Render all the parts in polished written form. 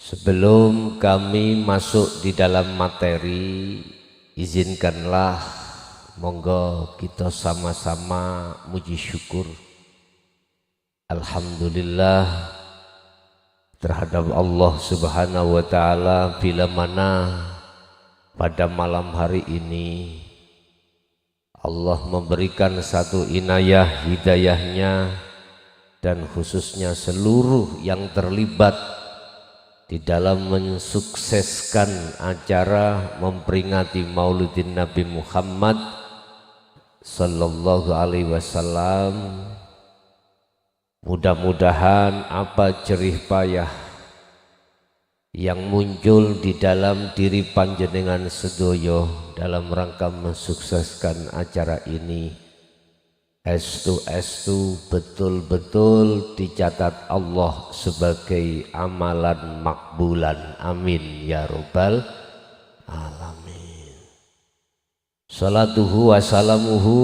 Sebelum kami masuk di dalam materi, izinkanlah monggo kita sama-sama muji syukur alhamdulillah terhadap Allah Subhanahu wa taala bila mana pada malam hari ini Allah memberikan satu inayah hidayahnya dan khususnya seluruh yang terlibat di dalam mensukseskan acara memperingati Maulidin Nabi Muhammad sallallahu alaihi wasallam. Mudah-mudahan apa jerih payah yang muncul di dalam diri panjenengan sedoyo dalam rangka mensukseskan acara ini estu betul-betul dicatat Allah sebagai amalan makbulan. Amin ya robbal alamin. Salatuhu wassalamuhu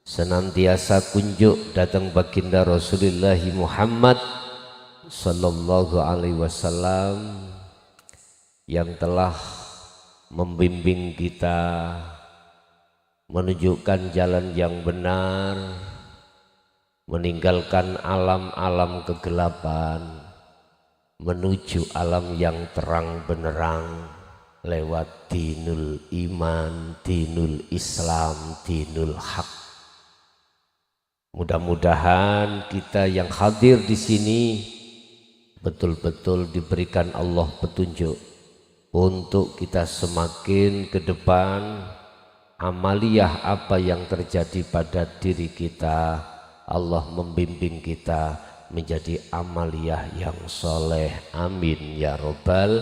senantiasa kunjuk datang baginda Rasulullah Muhammad sallallahu alaihi wasallam yang telah membimbing kita, menunjukkan jalan yang benar, meninggalkan alam-alam kegelapan, menuju alam yang terang benderang lewat dinul iman, dinul Islam, dinul haq. Mudah-mudahan kita yang hadir di sini betul-betul diberikan Allah petunjuk untuk kita semakin ke depan amaliyah apa yang terjadi pada diri kita, Allah membimbing kita menjadi amaliyah yang soleh. Amin ya robbal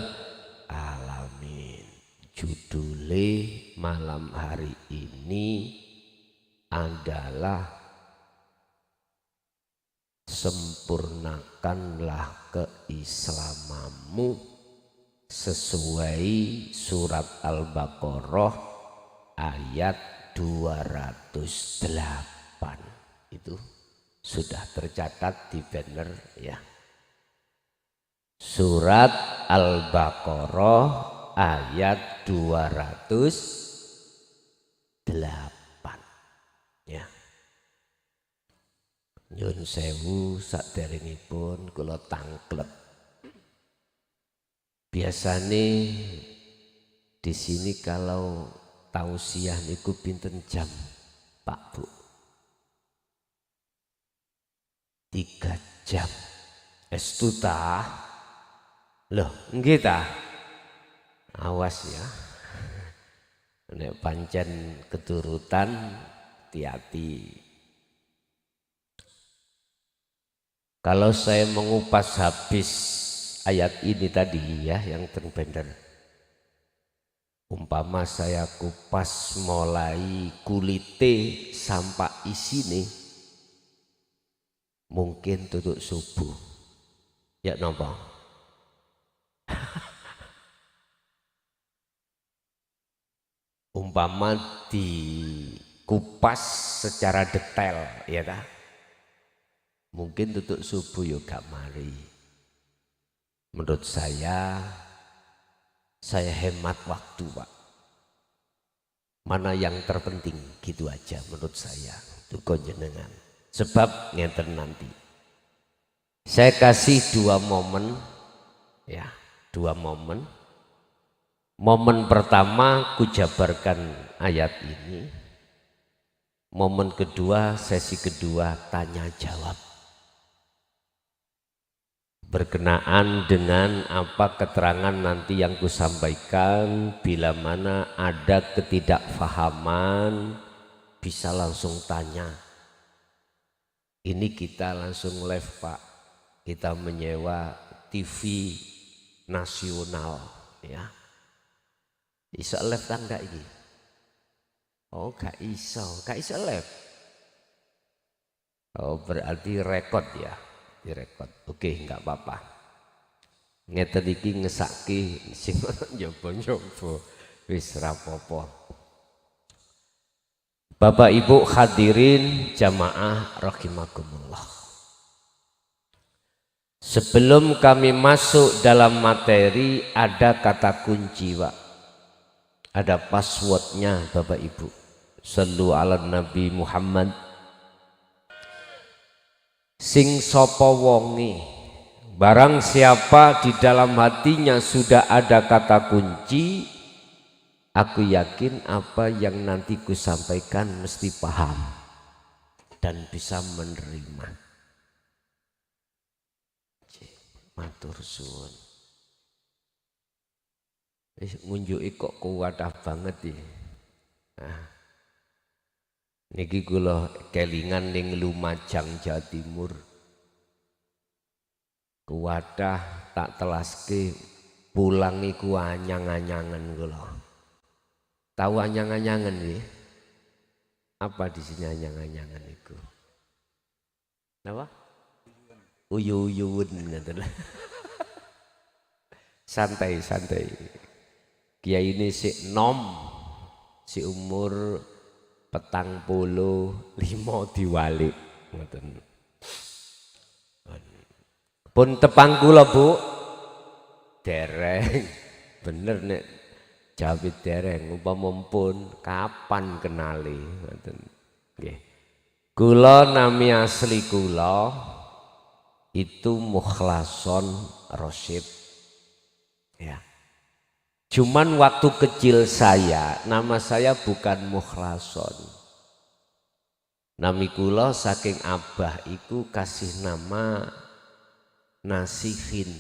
alamin. Judule malam hari ini adalah sempurnakanlah keislamamu sesuai surat Al-Baqarah ayat 208. Itu sudah tercatat di banner ya. Surat Al-Baqarah ayat 208 ya. Nyun sewu saderengipun kula tangklep. Biasane di sini kalau tausiah niku pinten jam Pak Bu? 3 jam. Estu ta? Loh, nggih ta? Awas ya. Nek pancen keturutan hati-hati. Kalau saya mengupas habis ayat ini tadi ya yang terbender, umpama saya kupas mulai kulite sampai isine mungkin tutup subuh ya nopo. Umpama dikupas secara detail ya dah mungkin tutup subuh yo gak mari. Menurut saya hemat waktu Pak. Mana yang terpenting gitu aja menurut saya. Duka jenengan. Sebab ngeten nanti. Saya kasih 2 momen ya, 2 momen. Momen pertama kujabarkan ayat ini. Momen kedua, sesi kedua tanya jawab. Berkenaan dengan apa keterangan nanti yang kusampaikan, bila mana ada ketidakfahaman bisa langsung tanya. Ini kita langsung live Pak, kita menyewa TV nasional ya. Iso live tangga ini? Oh gak iso live. Oh berarti rekod ya. Direkod. Oke, enggak apa-apa. Ngeten iki ngesaki sing nyoba-nyoba wis rapopo. Bapak Ibu hadirin jamaah rahimakumullah. Sebelum kami masuk dalam materi ada kata kunci, Pak. Ada passwordnya Bapak Ibu. Sallu ala Nabi Muhammad. Sing sapa wonge, barang siapa di dalam hatinya sudah ada kata kunci, aku yakin apa yang nanti ku sampaikan mesti paham dan bisa menerima. Matur suwun. Ngunjuki kok kuwatah banget ya. Nah, niki kula kelingan ning Lumajang Jawa Timur. Kuwatah tak telaske pulang iku anyang-anyangan kula. Tahu anyang-anyangan nggih? Apa di sini anyang-anyangan iku? Napa? Uyu-uyuun ngoten. Santai-santai. Kiai ini si nom, si umur 45 diwalik ngoten. Pun tepang kula Bu. Dereng. Bener nek jawab dereng umpama pun kapan kenali ngoten. Nggih. Kula nami asli kula itu Mukhlason Rosyid. Ya. Cuman waktu kecil saya, nama saya bukan Mukhlason. Nami kula saking abah iku kasih nama Nasihin.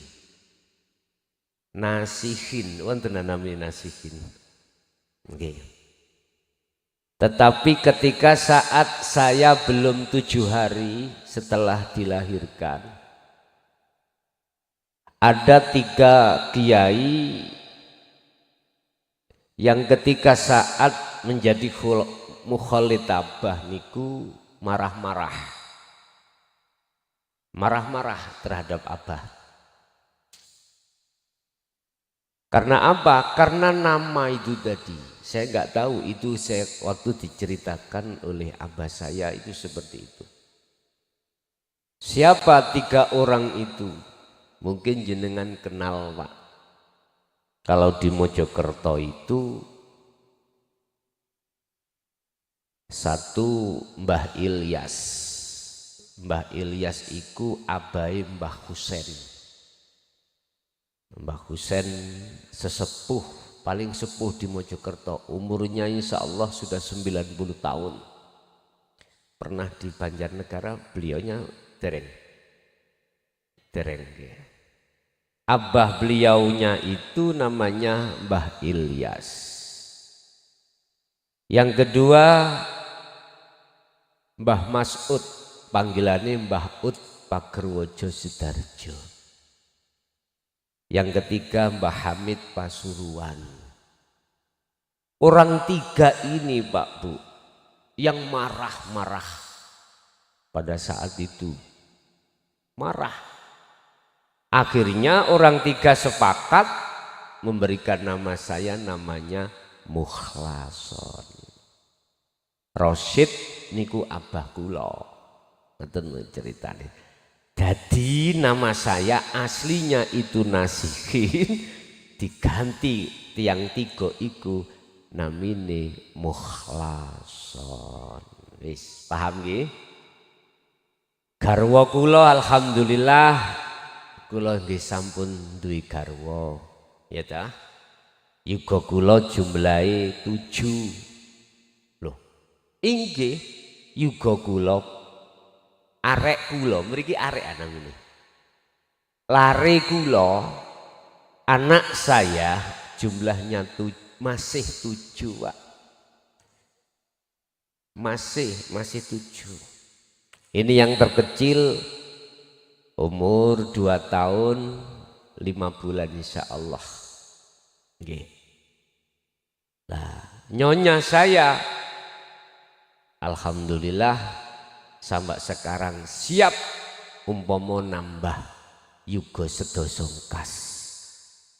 Nasihin, wonten nami Nasihin. Nggih. Tetapi ketika saat saya belum 7 hari setelah dilahirkan, ada 3 kiai yang ketika saat menjadi mukhalid abah niku marah-marah terhadap abah. Karena apa? Karena nama itu tadi saya nggak tahu, itu saya waktu diceritakan oleh abah saya itu seperti itu. Siapa 3 orang itu? Mungkin jenengan kenal Pak. Kalau di Mojokerto itu satu Mbah Ilyas. Mbah Ilyas iku abai Mbah Husen. Mbah Husen sesepuh, paling sepuh di Mojokerto. Umurnya insya Allah sudah 90 tahun. Pernah di Banjarnegara, beliaunya dereng ya. Abah beliaunya itu namanya Mbah Ilyas. Yang kedua Mbah Mas'ud, panggilannya Mbah Ud Pagerwojo Sudarjo. Yang ketiga Mbah Hamid Pasuruan. Orang 3 ini Pak Bu yang marah-marah pada saat itu. Marah. Akhirnya orang 3 sepakat memberikan nama saya, namanya Mukhlason Rosyid niku abah kula. Ngoten ceritane. Jadi nama saya aslinya itu Nasihin, diganti tiang 3 iku namine Mukhlason. Wis paham nggih? Garwa kula alhamdulillah kula nggih sampun duwe garwa, ya ta? Yuga kula jumlahe 7. Loh, inggih yuga kula arek kula mriki arek namine. Lare kula anak saya jumlahnya masih 7, Pak. Masih 7. Ini yang terkecil umur 2 tahun 5 bulan insya Allah. Nggih. Nah, nyonya saya alhamdulillah sampai sekarang siap umpama nambah yuga sedasa kas.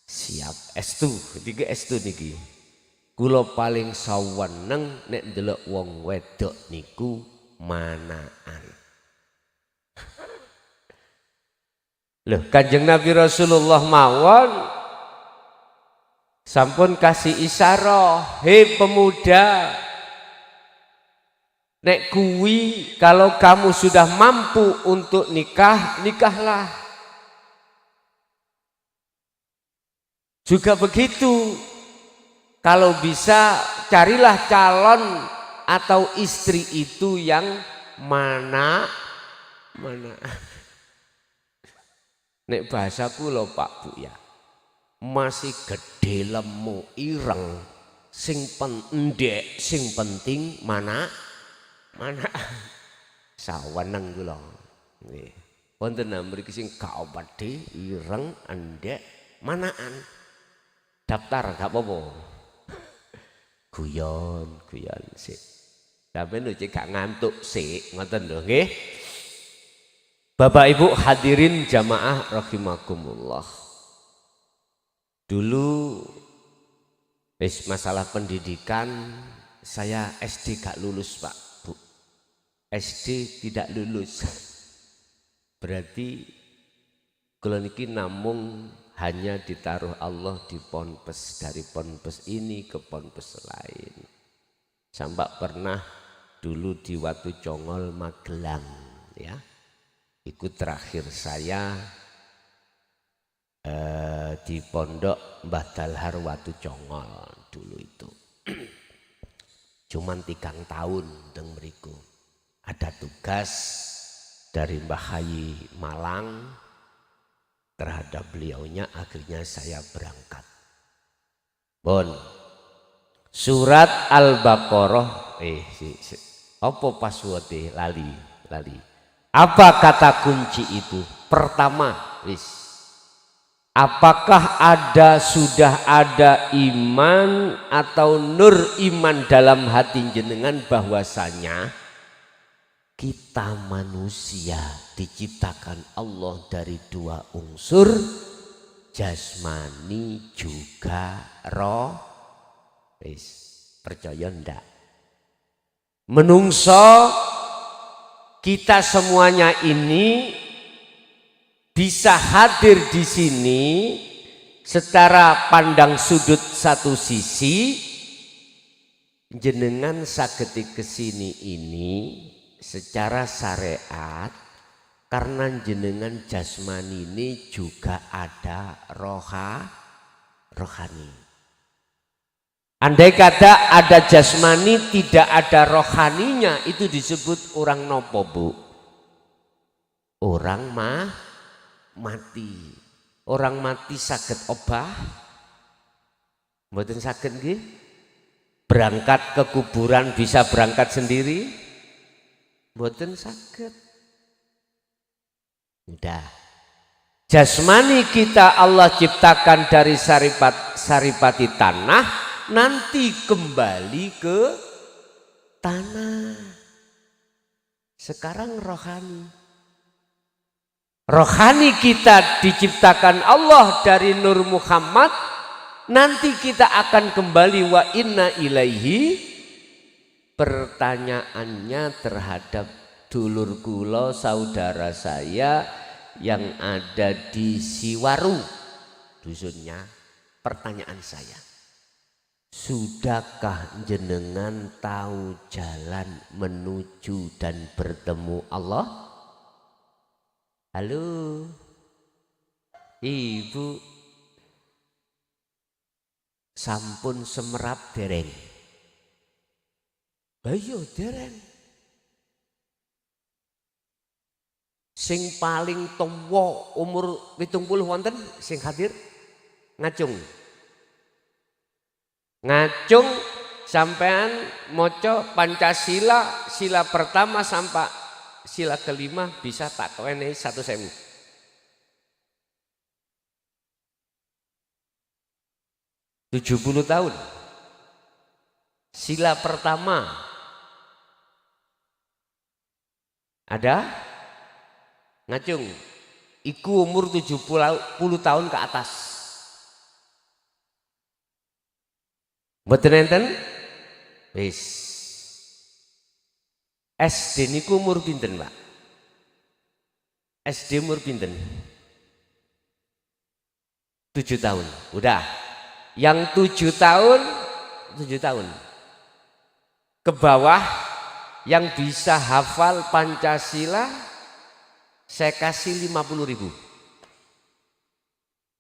Siap estu, iki estu niki. Kula paling saweneng nek ndelok wong wedok niku manaan. Loh, Kanjeng Nabi Rasulullah mawon sampun kasih isyarah, hei pemuda, nek kuwi kalau kamu sudah mampu untuk nikah, nikahlah. Juga begitu, kalau bisa carilah calon atau istri itu yang mana. Nek bahasaku lho Pak Bu ya, masih gede lemu ireng, sing pendek, sing penting mana saweneng kula. Nggih. Wonten mriki sing gak gede, ireng, endek, manaan. Daftar gak apa-apa. Guyon sik. Sampeyan lho gak ngantuk sik, ngoten lho nggih. Bapak Ibu hadirin jamaah rahimakumullah. Dulu masalah pendidikan saya SD gak lulus Pak Bu. SD tidak lulus. Berarti kula niki namung hanya ditaruh Allah di ponpes, dari ponpes ini ke ponpes lain. Sampai pernah dulu di Watu Congol Magelang ya. Ikut terakhir saya di pondok Mbah Dalhar Watu Congol dulu itu. Cuman 3 tahun deng mriku. Ada tugas dari Mbah Hayi Malang terhadap beliaunya, akhirnya saya berangkat. Bon, surat Al-Baqarah apa password lali. Apa kata kunci itu? Pertama, apakah sudah ada iman atau nur iman dalam hati jenengan bahwasanya kita manusia diciptakan Allah dari 2 unsur, jasmani juga roh. Percaya ndak? Menungso kita semuanya ini bisa hadir di sini secara pandang sudut satu sisi, jenengan saged kesini ini secara syariat karena jenengan jasmani ini juga ada rohani. Andai kata ada jasmani tidak ada rohaninya, itu disebut orang nopo Bu? Orang mati. Orang mati saged obah? Mboten saged nggih? Berangkat ke kuburan bisa berangkat sendiri? Mboten saged. Udah. Jasmani kita Allah ciptakan dari saripati tanah, nanti kembali ke tanah. Sekarang rohani kita diciptakan Allah dari Nur Muhammad, nanti kita akan kembali wa inna ilaihi. Pertanyaannya terhadap dulur kula saudara saya yang ada di Siwaru dusunnya, pertanyaan saya, sudahkah jenengan tahu jalan menuju dan bertemu Allah? Halo Ibu, sampun semerap dereng? Ayo dereng. Sing paling tuwa umur 70 wonten sing hadir ngacung sampean moco Pancasila, sila pertama sampai sila kelima bisa tak kewenehi 1.000. 70 tahun. Sila pertama ada ngacung, iku umur 70 tahun ke atas. Mboten enten? Wis. SD niku umur pinten, Pak? SD umur pinten? 7 tahun. Udah. Yang 7 tahun, 7 tahun. Ke bawah yang bisa hafal Pancasila saya kasih 50.000.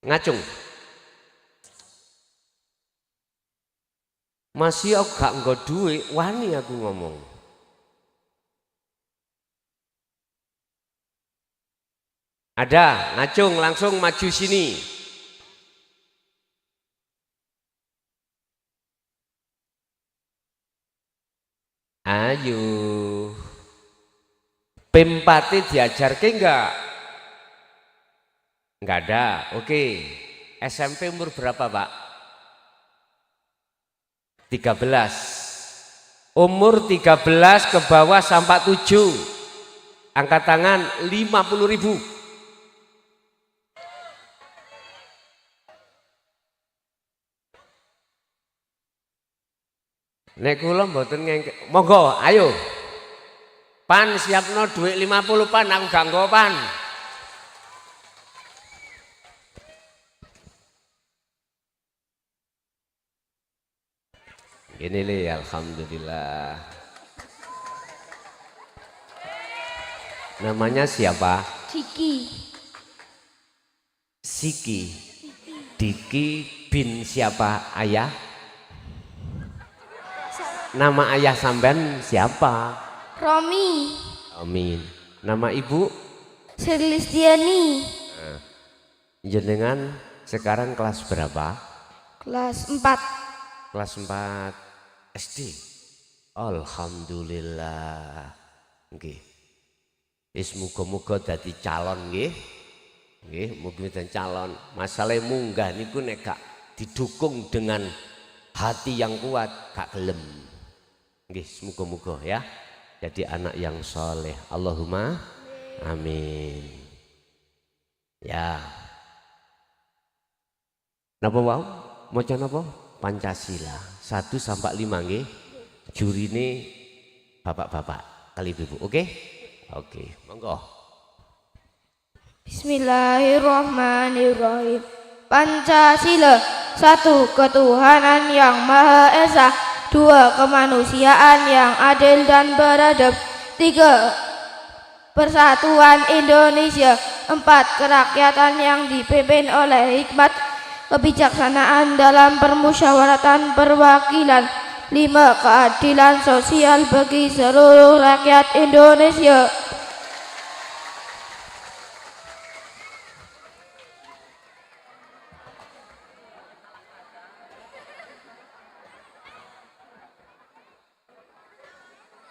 Ngacung. Masih aku gak nggo duit, wani aku ngomong. Ada, ngacung langsung maju sini. Ayo. Pempati diajar ke enggak? Enggak ada, oke. SMP umur berapa Pak? 13. Umur 13 ke bawah sampai 7. Angkat tangan 50.000. Nek kula mboten ngengke. Monggo, ayo. Pan siapno duit 50 pan, aku gak nggo pan. Ini li, alhamdulillah. Namanya siapa? Diki. Siki. Diki bin siapa? Ayah? Nama ayah sampean siapa? Romi. Amin. Nama ibu? Sirlistiani. Jenengan sekarang kelas berapa? Kelas 4. Kelas 4 SD. Alhamdulillah. Nggih. Wis muga-muga dadi calon nggih. Nggih, muga dadi calon. Masalah munggah niku nek gak didukung dengan hati yang kuat gak gelem. Nggih, muga-muga ya. Jadi anak yang soleh. Allahumma amin. Ya. Napa wau? Maca napa? Pancasila 1 sampai 5 nggih. Jurine bapak-bapak kali ibu. Oke? Oke, monggo. Bismillahirrahmanirrahim. Pancasila. 1. Ketuhanan yang Maha Esa. 2. Kemanusiaan yang adil dan beradab. 3. Persatuan Indonesia. 4. Kerakyatan yang dipimpin oleh hikmat kebijaksanaan dalam permusyawaratan perwakilan. 5. Keadilan sosial bagi seluruh rakyat Indonesia.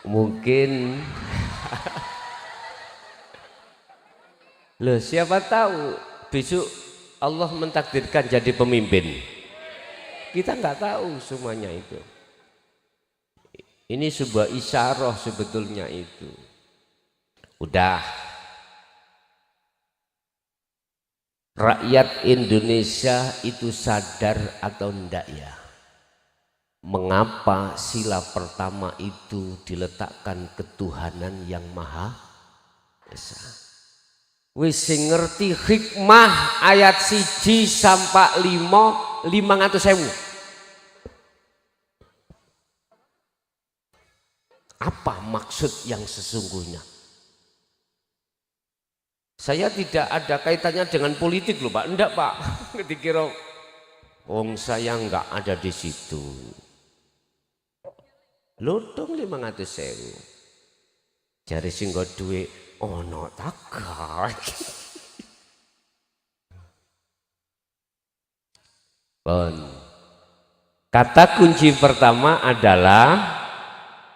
Mungkin loh, siapa tahu besok Allah mentakdirkan jadi pemimpin. Kita nggak tahu semuanya itu. Ini sebuah isyarah sebetulnya itu. Udah. Rakyat Indonesia itu sadar atau enggak ya? Mengapa sila pertama itu diletakkan ketuhanan yang Maha Esa? Wis sing ngerti hikmah ayat 1 sampai 5 500.000. Apa maksud yang sesungguhnya? Saya tidak ada kaitannya dengan politik loh Pak. Enggak Pak. Dikira wong saya enggak ada di situ. Lodong 500.000. Jari sing nggo duwe ono takak. Bon. Kata kunci pertama adalah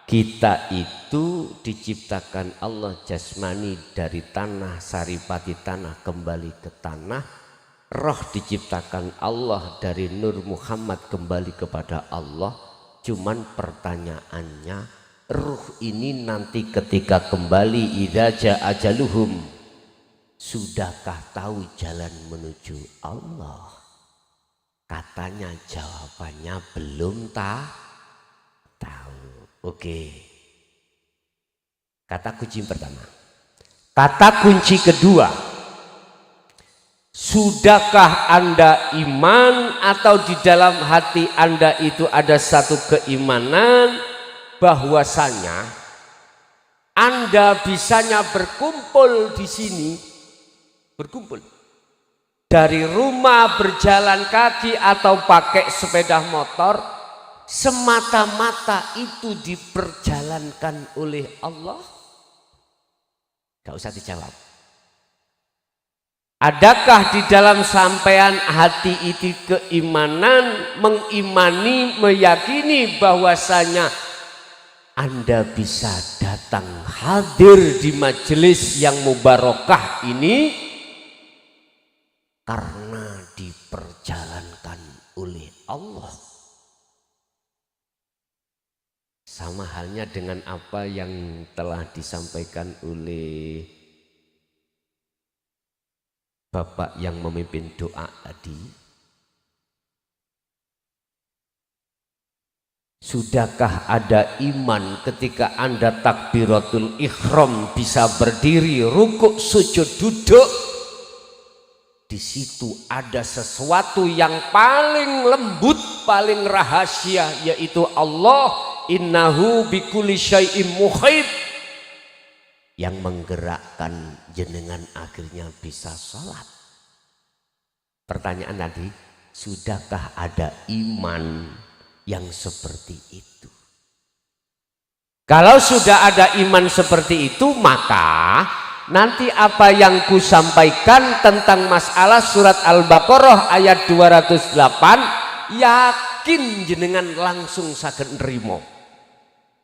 kita itu diciptakan Allah jasmani dari tanah, saripati tanah kembali ke tanah. Roh diciptakan Allah dari Nur Muhammad kembali kepada Allah. Cuman pertanyaannya, ruh ini nanti ketika kembali idza jaa ajaluhum, sudahkah tahu jalan menuju Allah? Katanya jawabannya belum tahu. Oke. Kata kunci pertama. Kata kunci kedua, Sudahkah Anda iman atau di dalam hati Anda itu ada satu keimanan bahwasanya Anda bisanya berkumpul di sini, berkumpul dari rumah, berjalan kaki atau pakai sepeda motor, semata-mata itu diperjalankan oleh Allah? Gak usah dijawab. Adakah di dalam sampean hati itu keimanan, mengimani, meyakini bahwasanya Anda bisa datang hadir di majelis yang mubarakah ini karena diperjalankan oleh Allah? Sama halnya dengan apa yang telah disampaikan oleh Bapak yang memimpin doa tadi. Sudahkah ada iman ketika Anda takbiratul ihram bisa berdiri, rukuk, sujud, duduk? Di situ ada sesuatu yang paling lembut, paling rahasia, yaitu Allah. Innahu bikulli syai'im muhit, yang menggerakkan jenengan akhirnya bisa sholat. Pertanyaan tadi, sudahkah ada iman yang seperti itu? Kalau sudah ada iman seperti itu, maka nanti apa yang ku sampaikan tentang masalah surat Al-Baqarah ayat 208, yakin jenengan langsung saged nrimo.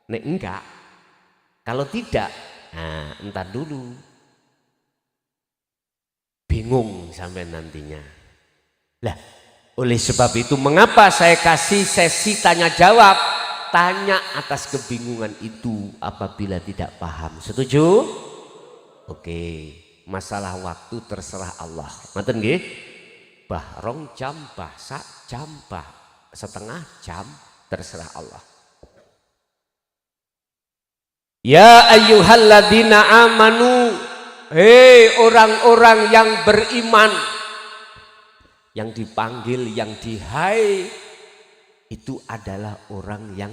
Nek enggak, kalau tidak, nah entar dulu, bingung sampai nantinya. Lah, oleh sebab itu mengapa saya kasih sesi tanya jawab? Tanya atas kebingungan itu apabila tidak paham. Setuju? Oke, masalah waktu terserah Allah. Ngoten nggih? Bah rong jam, bah sak jam, bah setengah jam, terserah Allah. Ya ayyuhalladzina amanu, hei orang-orang yang beriman, yang dipanggil, yang dihai itu adalah orang yang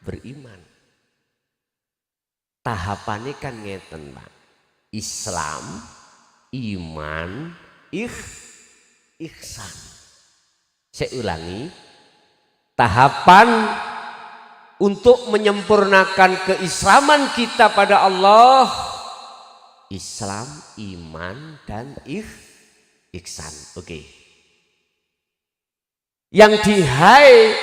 beriman. Tahapannya kan ngeten, Pak. Islam, iman, ihsan. Saya ulangi, tahapan untuk menyempurnakan keislaman kita pada Allah, Islam, iman, dan ihsan. Oke. Yang dihai,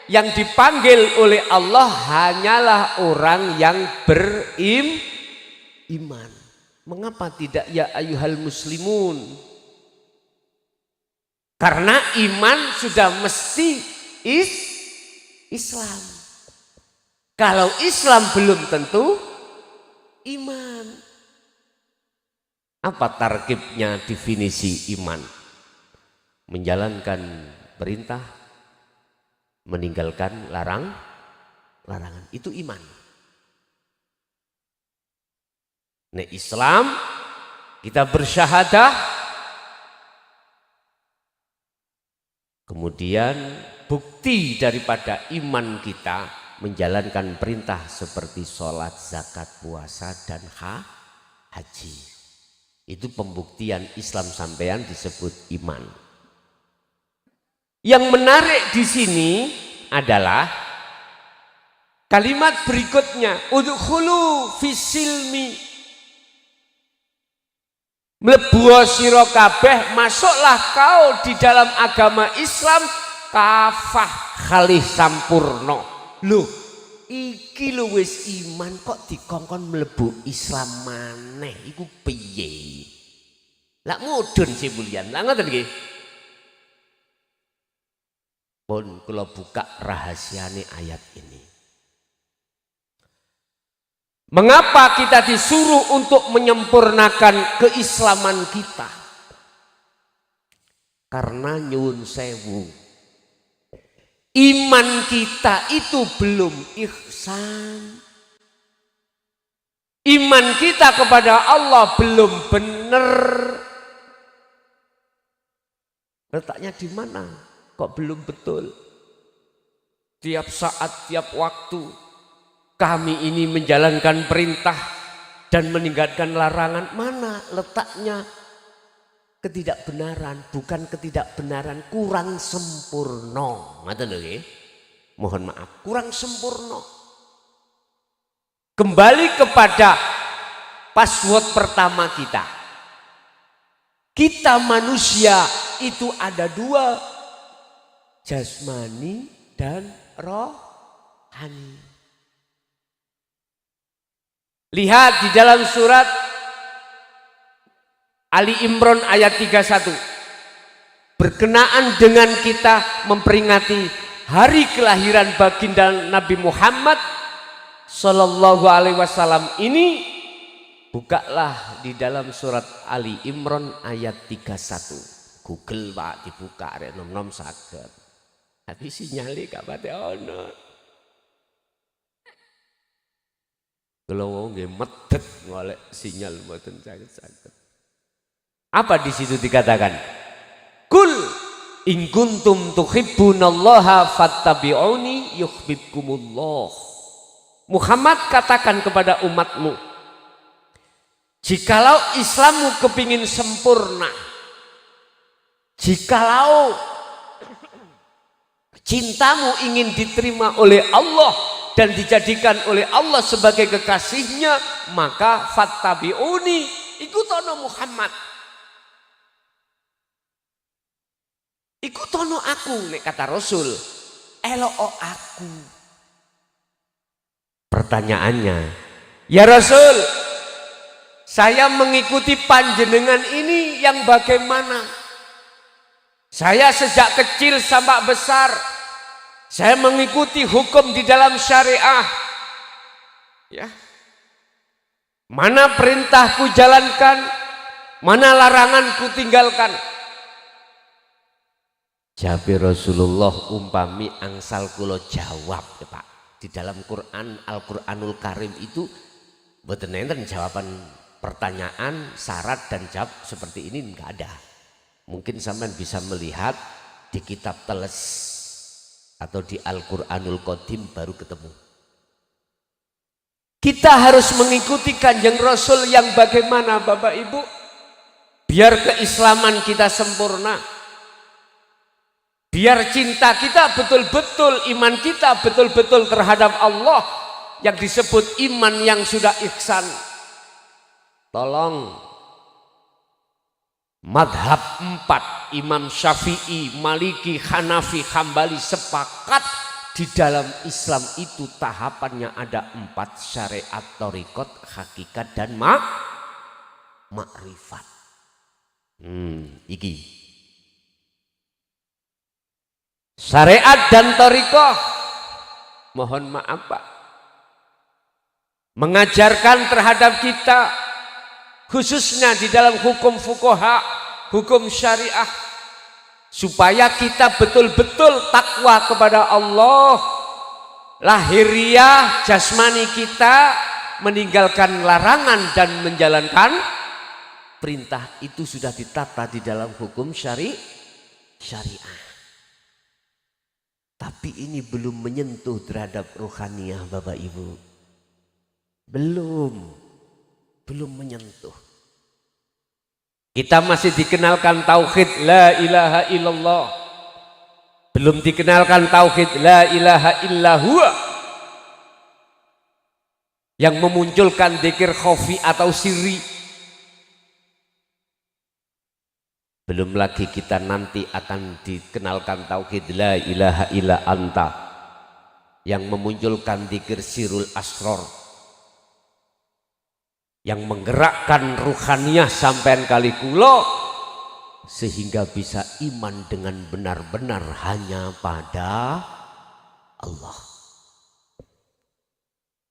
yang dipanggil oleh Allah hanyalah orang yang beriman. Mengapa tidak ya ayyuhal muslimun? Karena iman sudah mesti Islam. Kalau Islam belum tentu iman. Apa tarkibnya definisi iman? Menjalankan perintah, meninggalkan larangan. Itu iman. Nah, Islam kita bersyahadah, kemudian bukti daripada iman kita menjalankan perintah seperti sholat, zakat, puasa, dan haji. Itu pembuktian Islam sampean disebut iman. Yang menarik di sini adalah kalimat berikutnya, udkhulu fisilmi, mlebu sira kabeh, masuklah kau di dalam agama Islam kafah khalih sampurno. Loh, iki lho wis iman kok dikongkon mlebu Islam maneh, iku piye? Lak mudhun sih bulian, lak ngoten nggih. Pun kula buka rahasiane ayat ini. Mengapa kita disuruh untuk menyempurnakan keislaman kita? Karena nyuwun sewu, iman kita itu belum ihsan. Iman kita kepada Allah belum benar. Letaknya di mana? Kok belum betul? Tiap saat, tiap waktu kami ini menjalankan perintah dan meninggalkan larangan. Mana letaknya? Ketidakbenaran, bukan ketidakbenaran, kurang sempurna. Mohon maaf, kurang sempurna. Kembali kepada password pertama kita. Kita manusia itu ada dua, jasmani dan rohani. Lihat di dalam surat Ali Imran ayat 31. Berkenaan dengan kita memperingati hari kelahiran baginda Nabi Muhammad Sallallahu Alaihi Wasallam ini, bukalah di dalam surat Ali Imran ayat 31. Google Pak dibuka arek nom-nom saged. Tapi sinyale gak pate ono. Kalau nggih medet golek sinyal mboten saged-saged. Apa di situ dikatakan? Kul in kuntum tuhibbunallaha fattabi'uni yuhibbukumullah. Muhammad katakan kepada umatmu, jikalau Islammu kepingin sempurna, jikalau cintamu ingin diterima oleh Allah dan dijadikan oleh Allah sebagai kekasihnya, maka fattabi'uni, ikutono Muhammad, ikutono aku. Nek kata Rasul, elok aku. Pertanyaannya, ya Rasul, saya mengikuti panjenengan ini yang bagaimana? Saya sejak kecil sampai besar, saya mengikuti hukum di dalam syariah. Ya. Mana perintahku jalankan, mana laranganku tinggalkan. Jabe Rasulullah umpami angsal kula jawab ya Pak. Di dalam Quran, Al-Quranul Karim itu mboten enten jawaban pertanyaan, syarat dan jawab seperti ini, enggak ada. Mungkin sampean bisa melihat di kitab teles atau di Al-Quranul Qadim baru ketemu. Kita harus mengikuti Kanjeng Rasul yang bagaimana Bapak Ibu? Biar keislaman kita sempurna. Biar cinta kita betul-betul, iman kita betul-betul terhadap Allah yang disebut iman yang sudah ihsan. Tolong, madhab 4 Imam Syafi'i, Maliki, Hanafi, Hambali sepakat di dalam Islam itu tahapannya ada 4, syariat, thariqat, hakikat dan makrifat. Iki syariat dan thariqah, mohon maaf Pak, mengajarkan terhadap kita khususnya di dalam hukum fuqaha, hukum syariah, supaya kita betul-betul takwa kepada Allah, lahiriah jasmani kita, meninggalkan larangan dan menjalankan perintah. Itu sudah ditata di dalam hukum syariah. Tapi ini belum menyentuh terhadap rohaniah Bapak Ibu. Belum menyentuh. Kita masih dikenalkan tauhid la ilaha illallah. Belum dikenalkan tauhid la ilaha illahuwa, yang memunculkan dzikir khafi atau sirri. Belum lagi kita nanti akan dikenalkan tauhid la ilaha illa anta, yang memunculkan dzikir sirul asror, yang menggerakkan ruhaniyah sampean kali kula, sehingga bisa iman dengan benar-benar hanya pada Allah.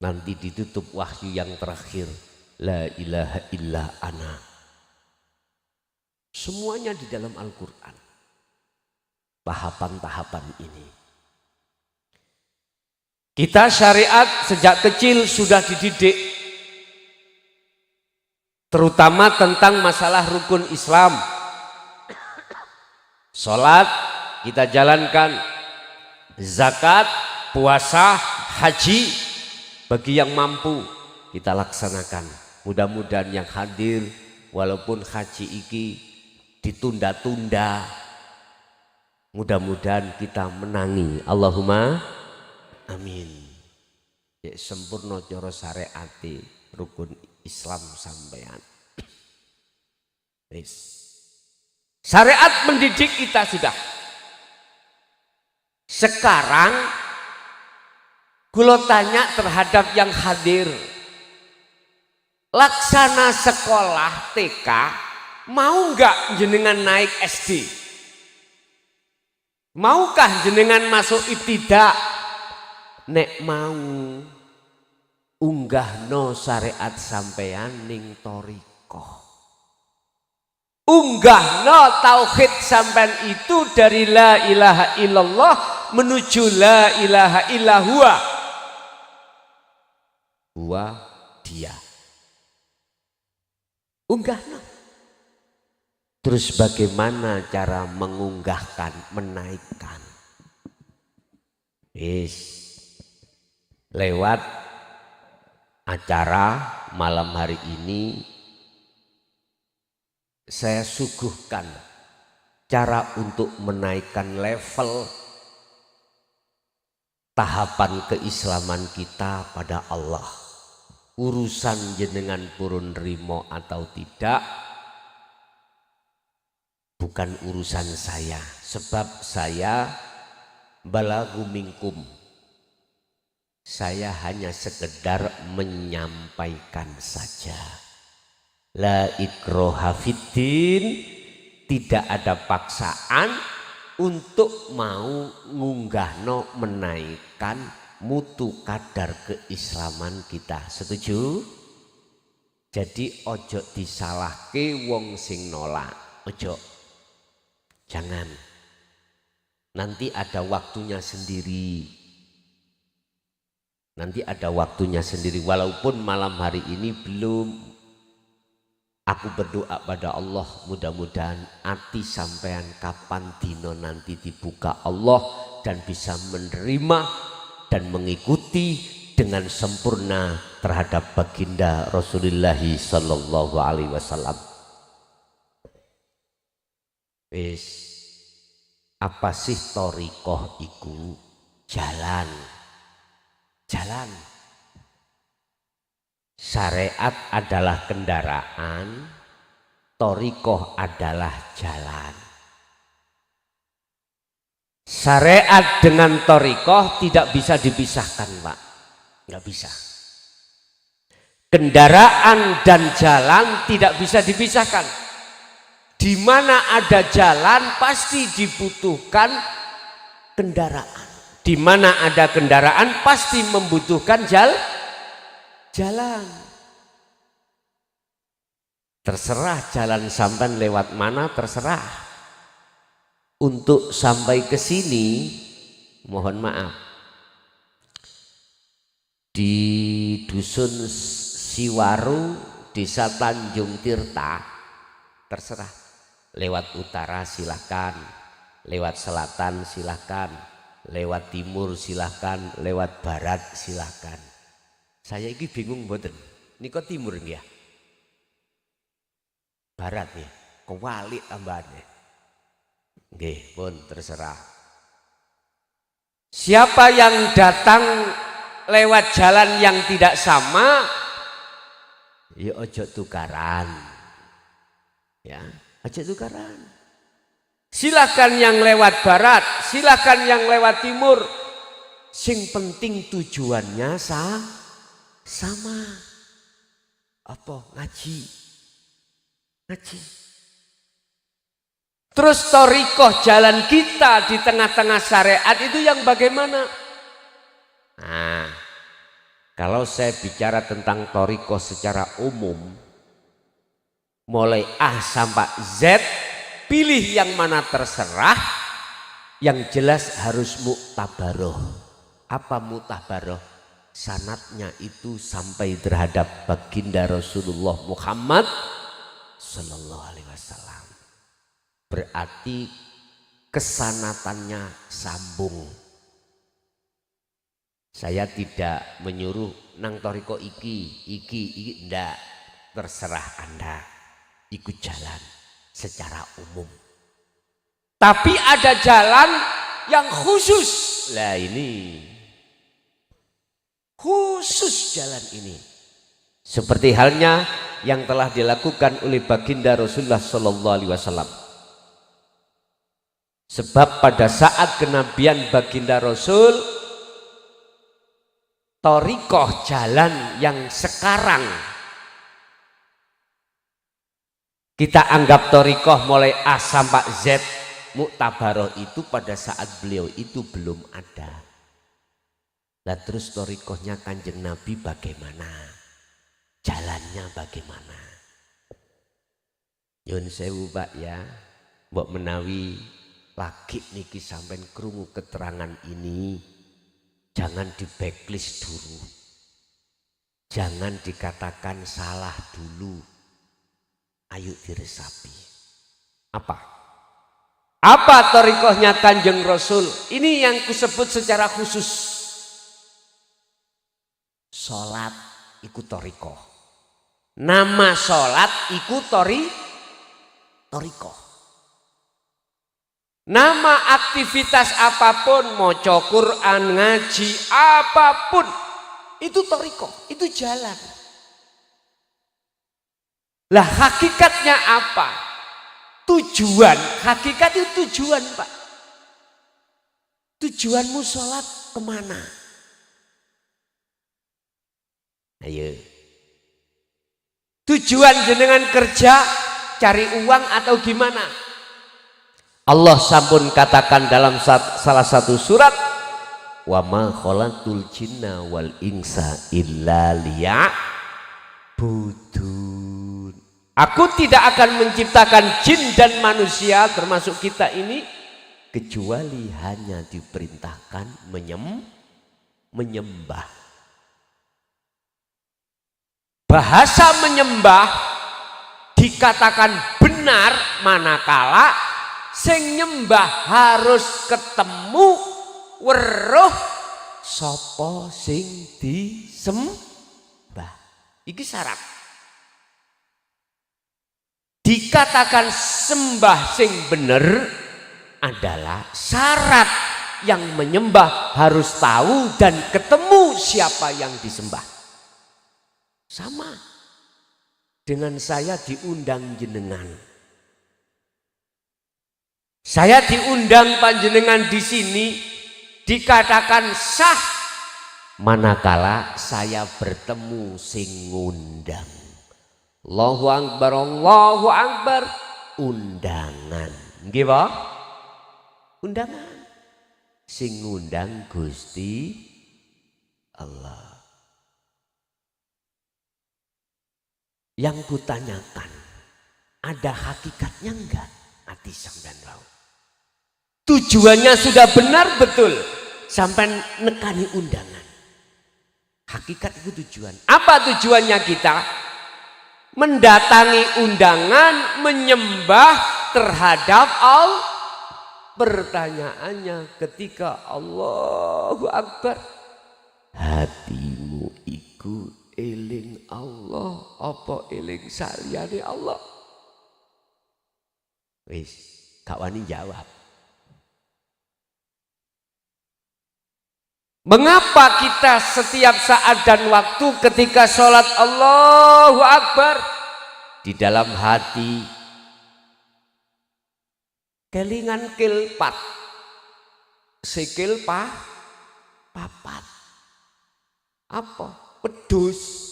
Nanti ditutup wahyu yang terakhir, la ilaha illa ana. Semuanya di dalam Al-Quran. Tahapan-tahapan ini. Kita syariat sejak kecil sudah dididik. Terutama tentang masalah rukun Islam. Sholat kita jalankan, zakat, puasa, haji bagi yang mampu kita laksanakan. Mudah-mudahan yang hadir walaupun haji iki ditunda-tunda, mudah-mudahan kita menangi. Allahumma amin. Ya, sempurna cara syariate rukun Islam sampean. Syariat mendidik kita sudah. Sekarang kula tanya terhadap yang hadir, laksana sekolah TK mau enggak jenengan naik SD? Maukah jenengan masuk ibtidak? Nek mau, unggahno syariat sampean ning thariqah. Unggahno tauhid sampean itu dari la ilaha illallah menuju la ilaha illahua. Huwa dia. Unggahno. Terus bagaimana cara mengunggahkan, menaikkan? Lewat acara malam hari ini saya suguhkan cara untuk menaikkan level tahapan keislaman kita pada Allah. Urusan jenengan purun rimo atau tidak bukan urusan saya, sebab saya balagu minkum. Saya hanya sekedar menyampaikan saja. La ikroha fiddin, tidak ada paksaan untuk mau ngunggahno menaikkan mutu kadar keislaman kita. Setuju? Jadi ojo disalahke wong sing nolak. Ojo. Jangan. Nanti ada waktunya sendiri. Nanti ada waktunya sendiri. Walaupun malam hari ini belum. Aku berdoa pada Allah, mudah-mudahan hati sampean kapan dino nanti dibuka Allah dan bisa menerima dan mengikuti dengan sempurna terhadap baginda Rasulullah sallallahu alaihi wasallam. Apa sih thariqah iku? Jalan. Syariat adalah kendaraan, thariqah adalah jalan. Syariat dengan thariqah tidak bisa dipisahkan, Pak. Nggak bisa. Kendaraan dan jalan tidak bisa dipisahkan. Di mana ada jalan pasti dibutuhkan kendaraan. Di mana ada kendaraan pasti membutuhkan jalan. Terserah jalan sampai lewat mana, terserah. Untuk sampai ke sini, mohon maaf, di dusun Siwaru, desa Tanjung Tirta, terserah. Lewat utara silahkan, lewat selatan silahkan, lewat timur silahkan, lewat barat silahkan. Saya ini bingung mboten. Ini kok timur ya? Barat nih, kewalik tambahannya. Nggih, pun terserah. Siapa yang datang lewat jalan yang tidak sama, ya ojo tukaran. Ya, ojo tukaran. Silakan yang lewat barat, silakan yang lewat timur. Sing penting tujuannya sama. Apa? Ngaji. Terus thariqah jalan kita di tengah-tengah syariat itu yang bagaimana? Nah, kalau saya bicara tentang thariqah secara umum, mulai A sampai Z, pilih yang mana terserah, yang jelas harus muktabaroh. Apa muktabaroh? Sanatnya itu sampai terhadap baginda Rasulullah Muhammad sallallahu alaihi wasallam. Berarti kesanatannya sambung. Saya tidak menyuruh nang toriko iki ndak, terserah Anda ikut jalan secara umum. Tapi ada jalan yang khusus. Lah ini khusus jalan ini. Seperti halnya yang telah dilakukan oleh baginda Rasulullah Sallallahu Alaihi Wasallam. Sebab pada saat kenabian baginda Rasul, thariqah jalan yang sekarang kita anggap thariqah mulai A sampai Z muktabaroh itu pada saat beliau itu belum ada. Lah terus thariqahnya Kanjeng Nabi bagaimana? Jalannya bagaimana? Nyun sewu Pak ya, mbok menawi lagi niki sampean krungu keterangan ini, jangan di backlist dulu, jangan dikatakan salah dulu, ayo diresapi. Apa thariqahnya Kanjeng Rasul? Ini yang kusebut secara khusus. Sholat ikut thariqah, nama sholat ikut thariqah. Nama aktivitas apapun, maca Quran, ngaji, apapun, itu thariqah, itu jalan. Lah hakikatnya apa? Tujuan, hakikat itu tujuan Pak. Tujuanmu sholat kemana? Ayo. Tujuan jenengan kerja, cari uang atau gimana? Allah sampun katakan dalam salah satu surat, wa ma khalaqtul jinna wal insa illa liya'budun. Aku tidak akan menciptakan jin dan manusia termasuk kita ini kecuali hanya diperintahkan menyembah. Bahasa menyembah dikatakan benar manakala sing nyembah harus ketemu weruh sapa sing disembah. Iki syarat. Dikatakan sembah sing bener adalah syarat yang menyembah harus tahu dan ketemu siapa yang disembah. Sama dengan saya diundang jenengan. Saya diundang panjenengan di sini, dikatakan sah manakala saya bertemu sing ngundang. Allahu Akbar, Allahu Akbar, undangan. Nggih Pak? Undangan. Sing ngundang Gusti Allah. Yang kutanyakan, ada hakikatnya enggak hati sampean wau? Tujuannya sudah benar betul sampai nekani undangan. Hakikat itu tujuan. Apa tujuannya kita? Mendatangi undangan, menyembah terhadap Allah. Pertanyaannya ketika Allahu Akbar, hatimu iku eling Allah apa eling saliyane Allah? Wis, gak wani jawab. Mengapa kita setiap saat dan waktu ketika sholat Allahu Akbar di dalam hati kelingan kilpat sikil papat apa? Wedhus.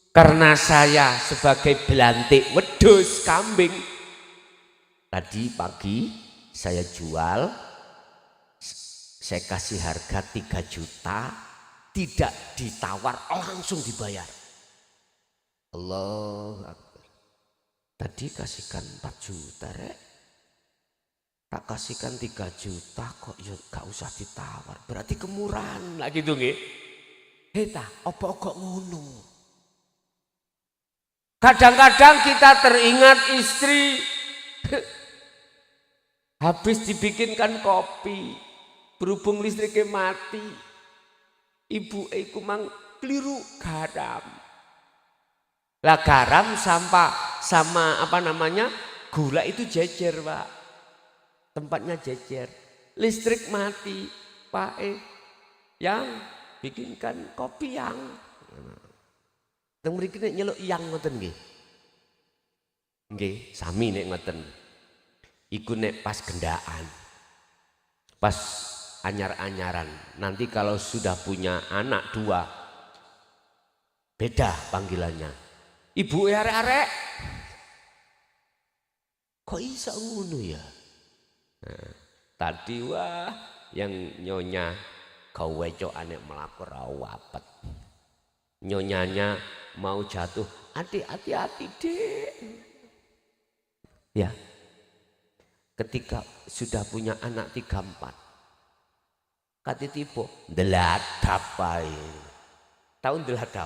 Karena saya sebagai belantik wedhus kambing tadi pagi saya jual, saya kasih harga 3 juta, tidak ditawar, langsung dibayar. Allahu Akbar. Tadi kasihkan 4 juta rek, tak kasihkan 3 juta kok ya gak usah ditawar, berarti kemurahan lah gitu nggih. Heta, apa kok ngono? Kadang-kadang kita teringat istri, Habis dibikinkan kopi, berhubung listriknya mati, ibu iku mang keliru garam. Lah garam sama apa namanya gula itu jejer Pak, tempatnya jejer. Listrik mati, Pak yang bikinkan kopi yang. Teng mriki nek nyeluk yang ngoten nggih. Nggih, sami nek ngoten. Iku nek pas gendaan. Pas anyar-anyaran. Nanti kalau sudah punya anak 2 beda panggilannya. Ibu arek-arek. Kok iso ngono ya? Nah, tadi wah yang nyonya gawe cokane mlaku ra wapet. Nyonyanya mau jatuh, hati-hati Dek. Ya. Ketika sudah punya anak 3-4. Kati tipe deladap ae. Tahu deladap?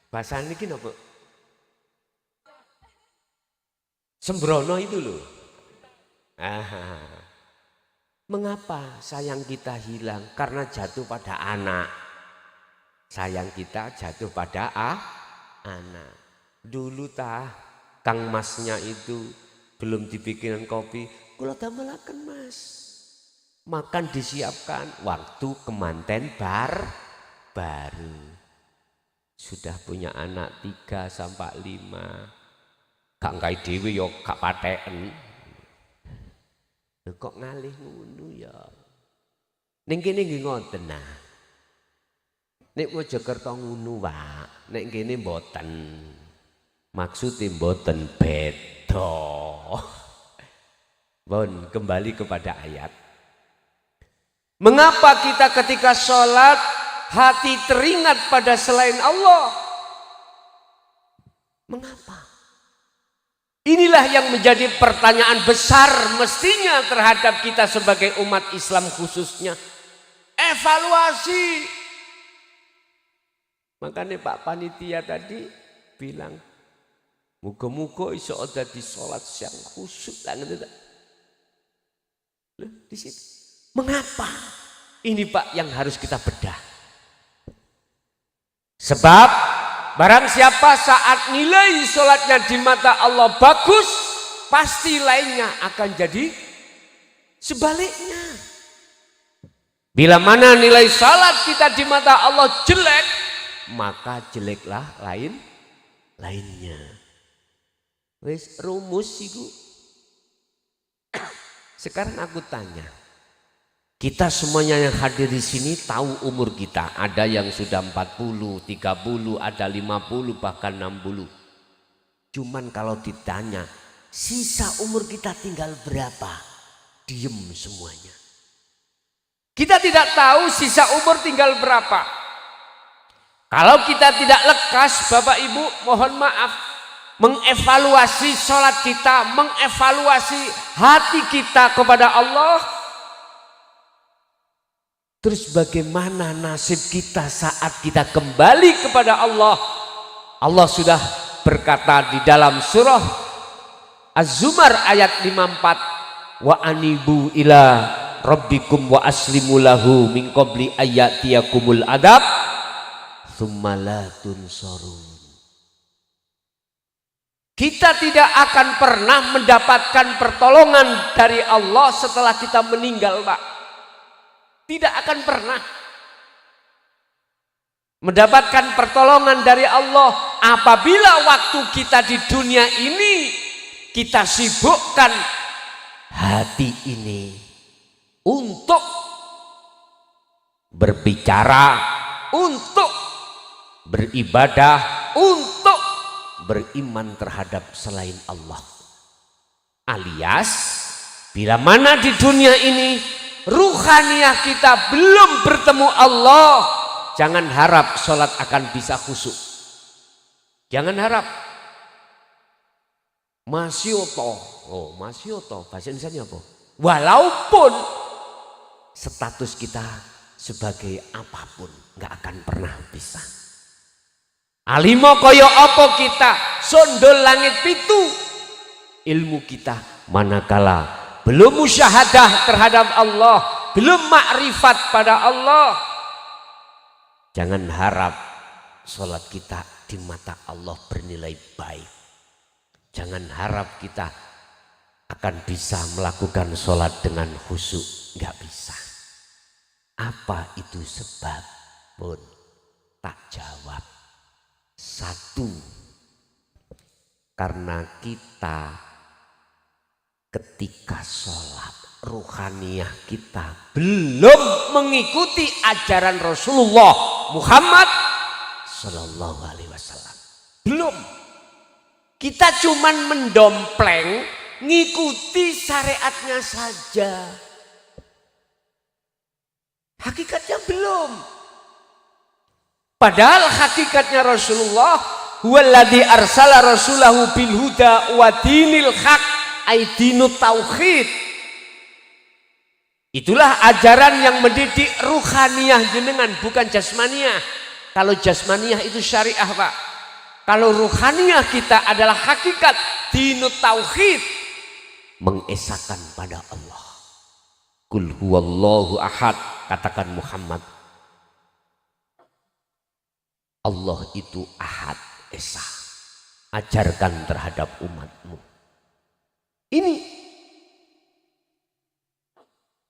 Bahasa niki napa? Sembrono itu loh. Mengapa sayang kita hilang? Karena jatuh pada anak. Sayang kita jatuh pada anak. Dulu Kang Masnya itu belum dibikin kopi. Kula damelaken Mas. Makan disiapkan waktu kemanten baru. Sudah punya anak 3-5. Gak ngkai dhewe ya gak patheken. Kok ngalih ngono ya. Ning kene nggih ngoten nah. Nek Mojokerto ngono Pak, nek kene mboten. Maksudnya mboten beda. Bon, kembali kepada ayat. Mengapa kita ketika sholat hati teringat pada selain Allah? Mengapa? Inilah yang menjadi pertanyaan besar mestinya terhadap kita sebagai umat Islam khususnya. Evaluasi. Makanya Pak Panitia tadi bilang, muga-muga iso ada di sholat yang khusyuk lah gitu. Di situ. Mengapa? Ini Pak yang harus kita bedah. Sebab barang siapa saat nilai sholatnya di mata Allah bagus, pasti lainnya akan jadi sebaliknya. Bila mana nilai sholat kita di mata Allah jelek, maka jeleklah lainnya. Wes rumus iku. Sekarang aku tanya. Kita semuanya yang hadir di sini tahu umur kita. Ada yang sudah 40, 30, ada 50, bahkan 60. Cuman kalau ditanya, sisa umur kita tinggal berapa? Diem semuanya. Kita tidak tahu sisa umur tinggal berapa. Kalau kita tidak lekas, Bapak Ibu, mohon maaf, mengevaluasi sholat kita, mengevaluasi hati kita kepada Allah. Terus bagaimana nasib kita saat kita kembali kepada Allah? Allah sudah berkata di dalam surah Az-Zumar ayat 54, wa anibu ila rabbikum wa aslimu lahu min qabli ayyatiyakumul adab tsumma la tunsarun. Kita tidak akan pernah mendapatkan pertolongan dari Allah setelah kita meninggal, Pak. Tidak akan pernah mendapatkan pertolongan dari Allah apabila waktu kita di dunia ini kita sibukkan hati ini untuk berbicara, untuk beribadah, untuk beriman terhadap selain Allah. Alias bila mana di dunia ini ruhaniah kita belum bertemu Allah, jangan harap sholat akan bisa khusyuk. Jangan harap. Masyoto, masyoto, bahasa Indonesia apa? Walaupun status kita sebagai apapun, nggak akan pernah bisa. Alimo koyo apa kita, sondol langit pitu. Ilmu kita Manakala belum musyahadah terhadap Allah, belum makrifat pada Allah, jangan harap sholat kita di mata Allah bernilai baik. Jangan harap kita akan bisa melakukan sholat dengan khusyuk, nggak bisa. Apa itu sebab pun tak jawab. Satu, karena kita ketika sholat ruhaniyah kita belum mengikuti ajaran Rasulullah Muhammad Sallallahu Alaihi Wasallam. Belum. Kita cuman mendompleng, ngikuti syariatnya saja. Hakikatnya belum. Padahal hakikatnya Rasulullah huwallazi arsala rasulahu bil huda wa dinil haq aidinut tauhid. Itulah ajaran yang mendidik ruhaniyah jenengan, bukan jasmaniyah. Kalau jasmaniyah itu syariah, Pak. Kalau ruhaniyah kita adalah hakikat dinut tauhid, mengesahkan pada Allah. Qul huwallahu ahad, katakan Muhammad. Allah itu ahad, esa. Ajarkan terhadap umatmu. Ini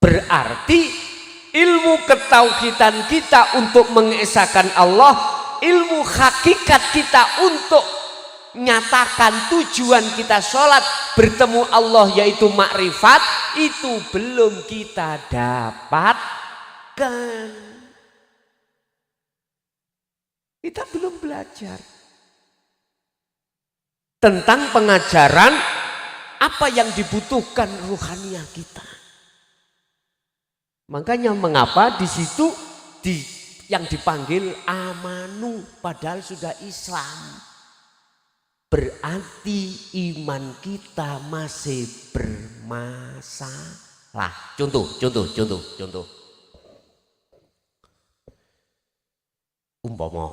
berarti ilmu ketauhidan kita untuk mengesahkan Allah, ilmu hakikat kita untuk nyatakan tujuan kita sholat bertemu Allah yaitu makrifat, itu belum kita dapatkan. Kita belum belajar tentang pengajaran apa yang dibutuhkan ruhaniyah kita. Makanya mengapa di situ yang dipanggil amanu padahal sudah Islam. Berarti iman kita masih bermasalah. Contoh. Umpama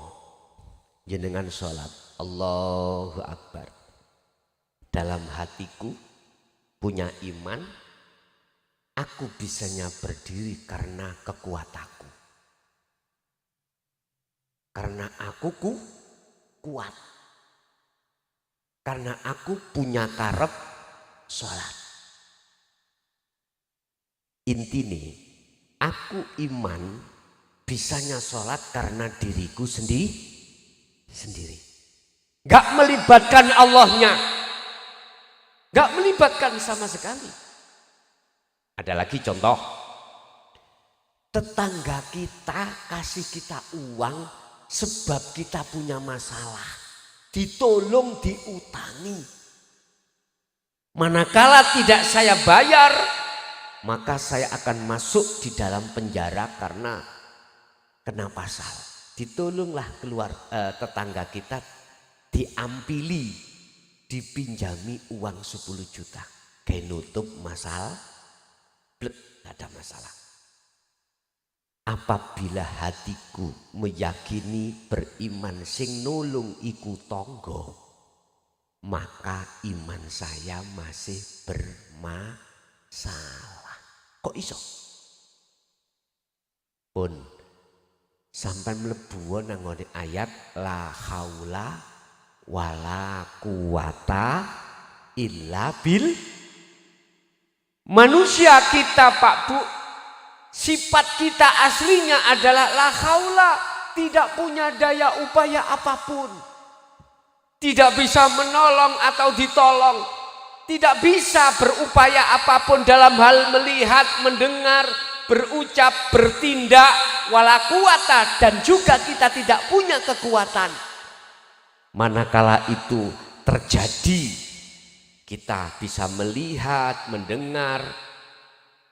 jenengan sholat Allahu Akbar, dalam hatiku punya iman, aku bisanya berdiri karena kekuatanku, karena aku kuat, karena aku punya karep sholat. Intine aku iman bisanya sholat karena diriku sendiri. Gak melibatkan Allahnya, gak melibatkan sama sekali. Ada lagi contoh, tetangga kita kasih kita uang sebab kita punya masalah, ditolong diutangi. Manakala tidak saya bayar, maka saya akan masuk di dalam penjara karena kena pasal. Ditolonglah keluar tetangga kita, diampili, dipinjami uang 10 juta. Kayak nutup masalah, tidak ada masalah. Apabila hatiku meyakini beriman sing nulung iku tonggo, maka iman saya masih bermasalah. Kok iso? Pun sampai mlebu nang ayat la haula wala quwata illa bil. Manusia kita Pak Bu, sifat kita aslinya adalah la haula, tidak punya daya upaya apapun, tidak bisa menolong atau ditolong, tidak bisa berupaya apapun dalam hal melihat, mendengar, berucap, bertindak, wala quwata, dan juga kita tidak punya kekuatan. Manakala itu terjadi, kita bisa melihat, mendengar,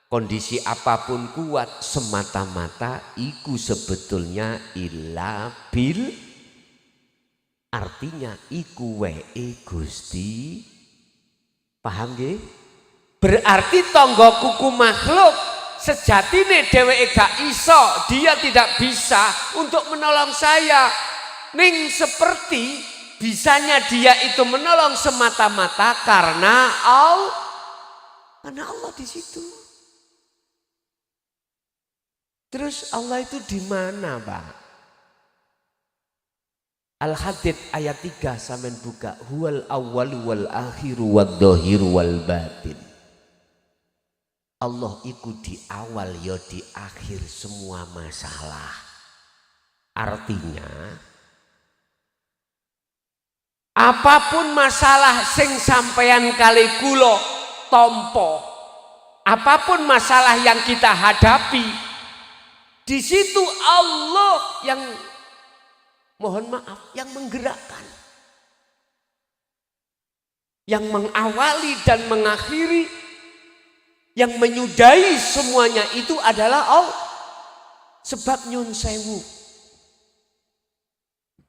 kondisi apapun kuat, semata-mata iku sebetulnya illa bil, artinya iku we'e Gusti. Paham nggih? Berarti tonggo kuku makhluk sejatine dheweke gak iso, dia tidak bisa untuk menolong saya. Ning seperti bisanya dia itu menolong semata-mata karena Karena Allah di situ. Terus Allah itu di mana, Pak? Al-Hadid ayat 3 sampean buka. Huwal awwalu wal akhiru wad dhahiru wal batin. Allah iku di awal ya di akhir semua masalah. Artinya apapun masalah sing sampeyan kali kula tampa, apapun masalah yang kita hadapi, di situ Allah yang mohon maaf, yang menggerakkan, yang mengawali dan mengakhiri, yang menyudahi semuanya itu adalah Allah. Sebab nyun sewu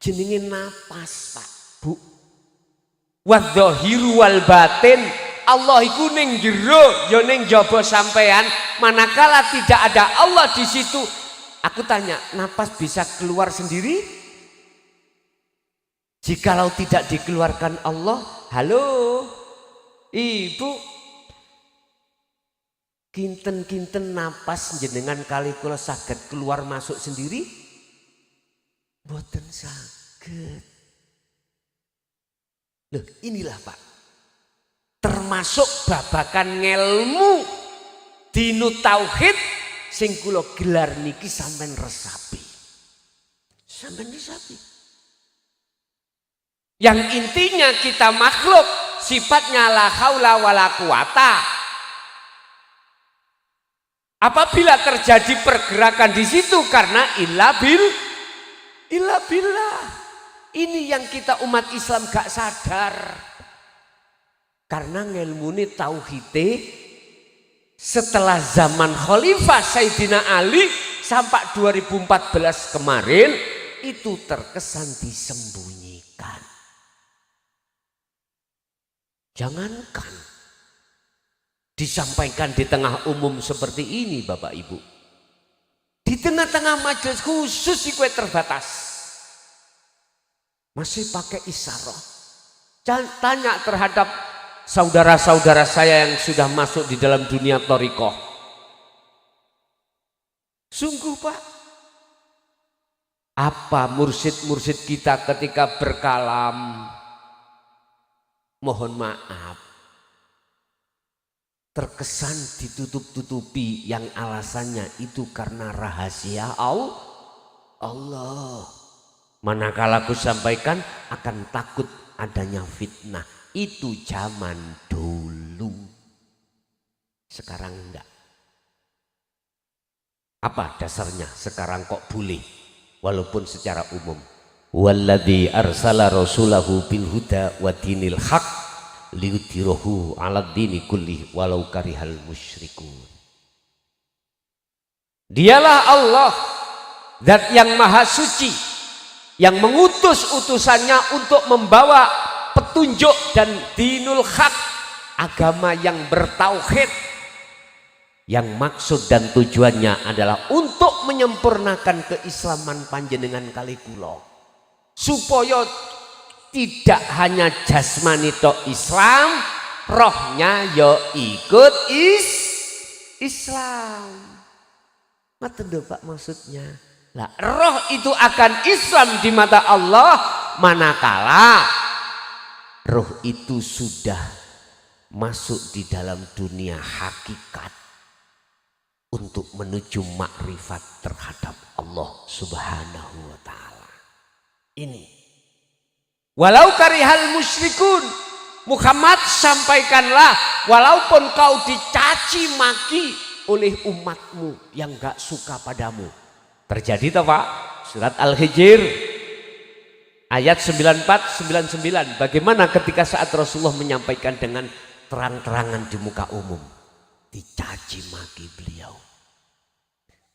jenenge napas, Pak, Bu. Wadzahiru wal batin, Allah iku ning jero ya ning jaba sampean. Manakala tidak ada Allah di situ, aku tanya, napas bisa keluar sendiri? Jikalau tidak dikeluarkan Allah, halo Ibu, kinten-kinten napas jenengan kali kula saged keluar masuk sendiri? Mboten saged. Loh, inilah Pak, termasuk babakan ngelmu dinu tauhid sing kula gelar niki sampean resapi. Sampean resapi. Yang intinya kita makhluk, sifatnya la haula wala quwata. Apabila terjadi pergerakan di situ karena illa billah. Ini yang kita umat Islam gak sadar. Karena ngelmune tauhide setelah zaman Khalifah Sayyidina Ali sampai 2014 kemarin itu terkesan disembunyikan. Jangankan disampaikan di tengah umum seperti ini Bapak Ibu. Di tengah-tengah majelis khusus iku terbatas. Masih pakai isyarah. Tanya terhadap saudara-saudara saya yang sudah masuk di dalam dunia thariqah. Sungguh Pak, apa mursyid-mursyid kita ketika berkalam, mohon maaf, terkesan ditutup-tutupi yang alasannya itu karena rahasia Allah. Manakala aku sampaikan akan takut adanya fitnah. Itu zaman dulu. Sekarang enggak. Apa dasarnya sekarang kok boleh? Walaupun secara umum. Walladzi arsala rasulahu bil huda wa dinil haq liyudhhirahu 'alad dini kulli walau karihal musyrikun. Dialah Allah, zat yang maha suci, yang mengutus utusannya untuk membawa petunjuk dan dinul haq, agama yang bertauhid, yang maksud dan tujuannya adalah untuk menyempurnakan keislaman panjenengan kali kula, supaya tidak hanya jasmani tok Islam, rohnya ya ikut Islam. Ngoten lho Pak maksudnya. Lah, roh itu akan Islam di mata Allah manakala roh itu sudah masuk di dalam dunia hakikat untuk menuju makrifat terhadap Allah Subhanahu wa taala. Ini walau karihal musyrikun, Muhammad sampaikanlah walaupun kau dicaci maki oleh umatmu yang gak suka padamu. Terjadi toh Pak? Surat Al-Hijr ayat 94-99. Bagaimana ketika saat Rasulullah menyampaikan dengan terang-terangan di muka umum, dicaci maki beliau.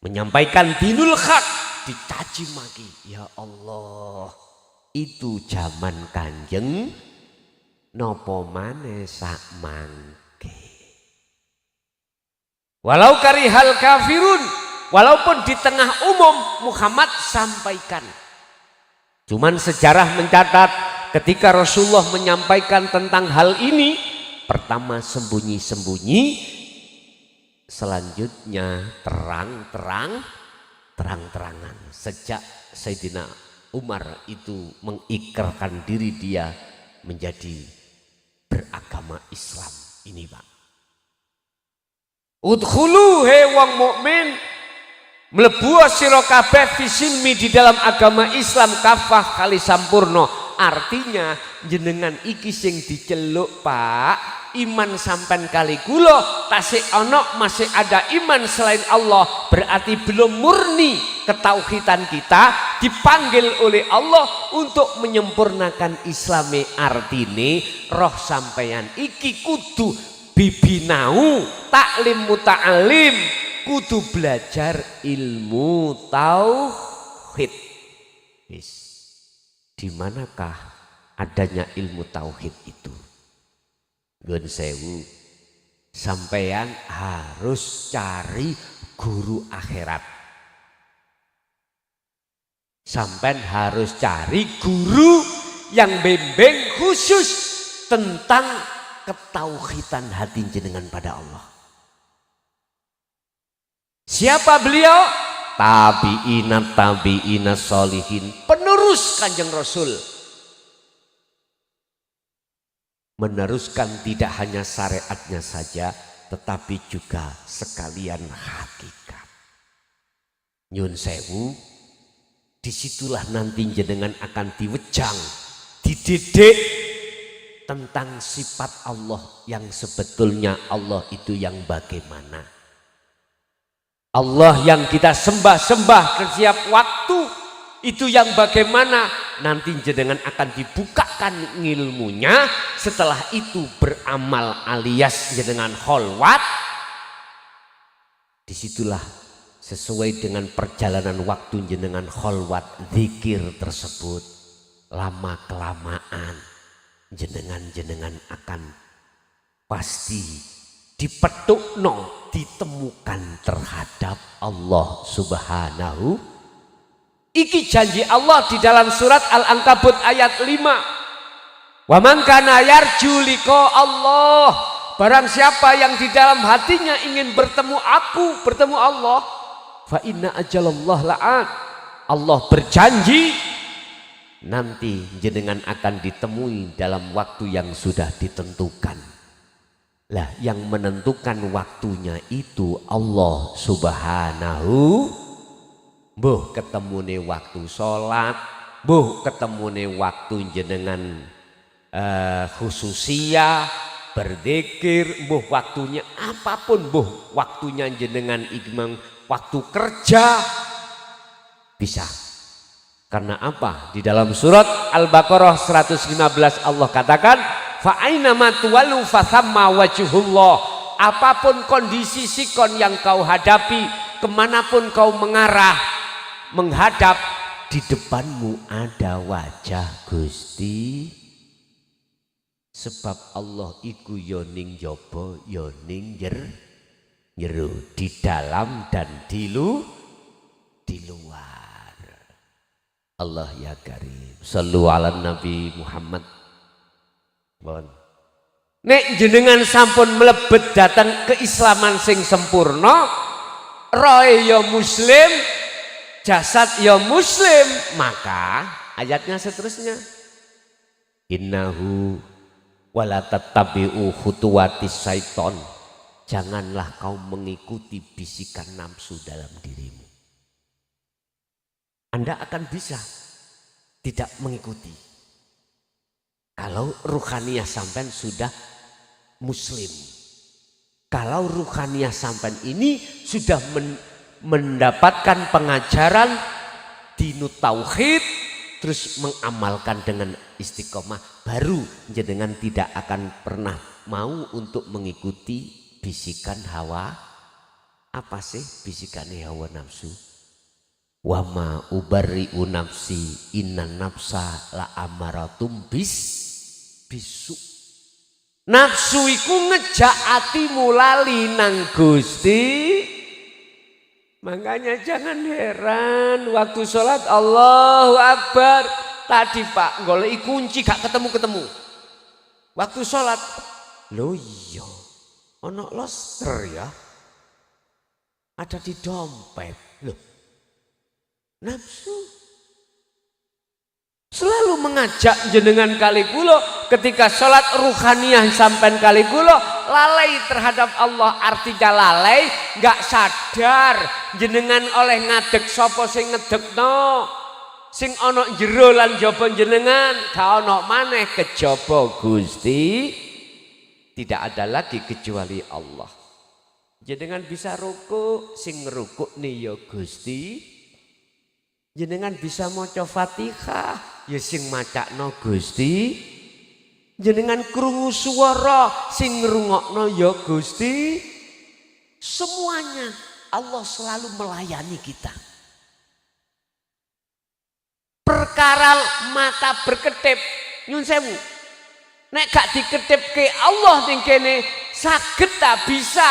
Menyampaikan dinul haq, dicaci maki. Ya Allah, itu zaman Kanjeng nopo maneh sak mangke. Walau karihal kafirun, walaupun di tengah umum Muhammad sampaikan. Cuman sejarah mencatat ketika Rasulullah menyampaikan tentang hal ini, Pertama sembunyi-sembunyi, selanjutnya terang-terangan. Sejak Sayyidina Umar itu mengikrarkan diri dia menjadi beragama Islam ini, Pak. Udkhulu he wong mukmin, mlebu sira kabeh fisilmi di dalam agama Islam kafah kali sampurno. Artinya jenengan iki sing diceluk, Pak, iman sampan kali kula tasik ono masih ada iman selain Allah, berarti belum murni ketauhidan kita, dipanggil oleh Allah untuk menyempurnakan Islami. Artine roh sampeyan iki kudu bibinau taklim muta'alim, kudu belajar ilmu tauhid. Di manakah adanya ilmu tauhid itu? Gun sewu, sampeyan harus cari guru akhirat. Sampeyan harus cari guru yang bimbing khusus tentang ketauhidan hati jenengan pada Allah. Siapa beliau? Tabi'ina solihin, penerus Kanjeng Rasul. Meneruskan tidak hanya syariatnya saja, tetapi juga sekalian hakikat. Nyun sewu, disitulah nanti jenengan akan diwejang, dididik tentang sifat Allah yang sebetulnya Allah itu yang bagaimana. Allah yang kita sembah-sembah setiap waktu itu yang bagaimana, nanti jenengan akan dibukakan ilmunya. Setelah itu beramal alias jenengan kholwat. Disitulah sesuai dengan perjalanan waktu jenengan kholwat zikir tersebut, lama kelamaan jenengan akan pasti dipetukno, ditemukan terhadap Allah Subhanahu. Iki janji Allah di dalam surat Al-Ankabut ayat 5. Wa man kana yarju liqa Allah, barang siapa yang di dalam hatinya ingin bertemu aku, bertemu Allah, fa inna ajalallah la'at, Allah berjanji nanti jenengan akan ditemui dalam waktu yang sudah ditentukan. Lah yang menentukan waktunya itu Allah Subhanahu. Mbuh ketemune waktu sholat, mbuh ketemune waktu jenengan khususia berzikir, mbuh waktunya apapun, mbuh waktunya jenengan ikmang waktu kerja bisa. Karena apa? Di dalam surat Al-Baqarah 115 Allah katakan, fa aina ma tuwallu fa thamma wajhullah. Apapun kondisi sikon yang kau hadapi, kemanapun kau mengarah, menghadap, di depanmu ada wajah Gusti. Sebab Allah iku yo ning jaba yo ning jero, di dalam dan di luar. Allah ya karim. Shallu ala Nabi Muhammad. Bon. Nek jenengan sampun mlebet datang keislaman sing sempurna, roe yo muslim, jasad ya muslim, maka ayatnya seterusnya, innahu wala tattabi'u khutuwatis syaiton, janganlah kau mengikuti bisikan nafsu dalam dirimu. Anda akan bisa tidak mengikuti kalau ruhaniyah sampean sudah muslim, kalau ruhaniyah sampean ini sudah mendapatkan pengajaran dinut tauhid, terus mengamalkan dengan istiqomah, baru jenengan tidak akan pernah mau untuk mengikuti bisikan hawa. Apa sih bisikannya hawa nafsu? Wama ubari'u nafsi inna nafsa la amaratum bisu. Nafsu iku ngejak atimu lali nang Gusti. Makanya jangan heran waktu sholat Allahu Akbar. Tadi Pak goleki kunci gak ketemu-ketemu. Waktu sholat Loh iya, ono loster ya, ada di dompet. Loh, nafsu selalu mengajak jenengan kali kulo ketika sholat ruhaniyah sampai kali kulo lalai terhadap Allah. Artinya lalai, nggak sadar jenengan oleh ngadeg sopo sing ngedegno, sing ono jero lan jaba jenengan, gak ono maneh kejaba Gusti. Tidak ada lagi kecuali Allah. Jenengan bisa ruku, sing ngerukuk nih ya Gusti. Jenengan bisa maca Fatihah, ya sing macakno Gusti. Jenengan krungu swara, sing ngrungokno ya Gusti. Semuanya Allah selalu melayani kita. Perkara mata berkedip, nyun sewu. Nek gak dikedipke Allah ning kene saged tak bisa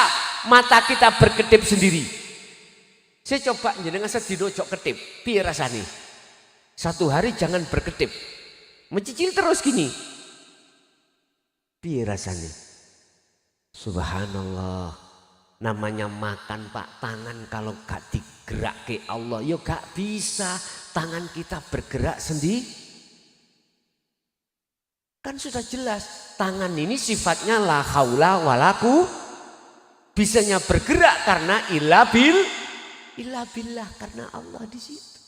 mata kita berkedip sendiri. Saya coba jenengan sedina ojo kedip, piye rasane? Satu hari jangan berkedip. Mencicil terus gini. Piye rasane? Subhanallah. Namanya makan Pak, tangan kalau gak digerakke Allah ya gak bisa tangan kita bergerak sendiri. Kan sudah jelas tangan ini sifatnya la haula walaku, bisanya bergerak karena illa billah, karena Allah di situ.